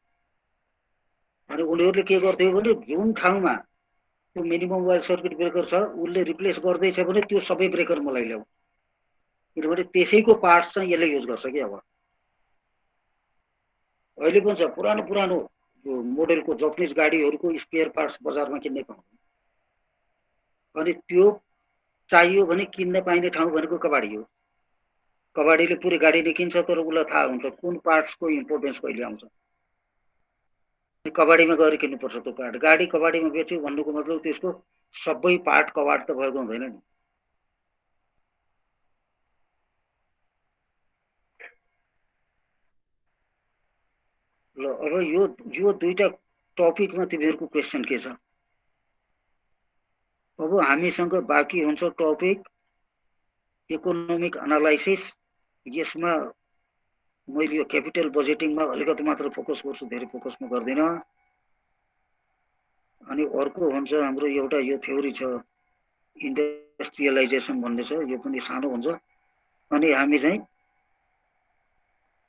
अनि उनीहरूले के गर्थ्यो भने जुन ठाउँमा त्यो मिनिमम ओइल सर्किट ब्रेकर छ उसले रिप्लेस गर्दैछ भने त्यो सबै ब्रेकर मलाई ल्याऊ, किनभने त्यसैको पार्ट्स चाहिँ यसले युज गर्छ कि। अब अहिले पनि छ पुरानो मोडेलको जापानिज गाडीहरूको स्पेयर पार्ट्स बजारमा किन्नै पाउँदैन, अनि त्यो चाहियो भने किन्न पाइने ठाउँ भनेको कबाडी हो। कबाडीले पुरै गाडी नै किन्छ, तर उसलाई थाहा हुन्छ कुन पार्ट्सको इम्पोर्टेन्स कहिले आउँछ, कबाडीमा गएर किन्नुपर्छ त्यो पार्ट। गाडी कबाडीमा बेच्यो भन्नुको मतलब त्यसको सबै पार्ट कबाड त भएको हुँदैन नि। ल अब यो दुईटा टपिकमा तिमीहरूको क्वेसन के छ? अब हामीसँग बाँकी हुन्छ टपिक इकोनोमिक एनालाइसिस। यसमा मैले यो क्यापिटल बजेटिङमा अलिकति मात्र फोकस गर्छु, धेरै फोकस म गर्दिनँ। अनि अर्को हुन्छ हाम्रो एउटा यो थ्योरी छ इन्डस्ट्रियलाइजेसन भन्ने छ, यो पनि सानो हुन्छ। अनि हामी चाहिँ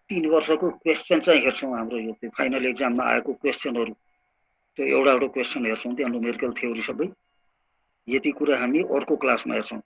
3 वर्षको क्वेसन चाहिँ हेर्छौँ, हाम्रो यो फाइनल एक्जाममा आएको क्वेसनहरू, त्यो एउटा एउटा क्वेसन हेर्छौँ, त्यो न्युमेरिकल थ्योरी सबै। यति कुरा हामी अर्को क्लासमा हेर्छौँ।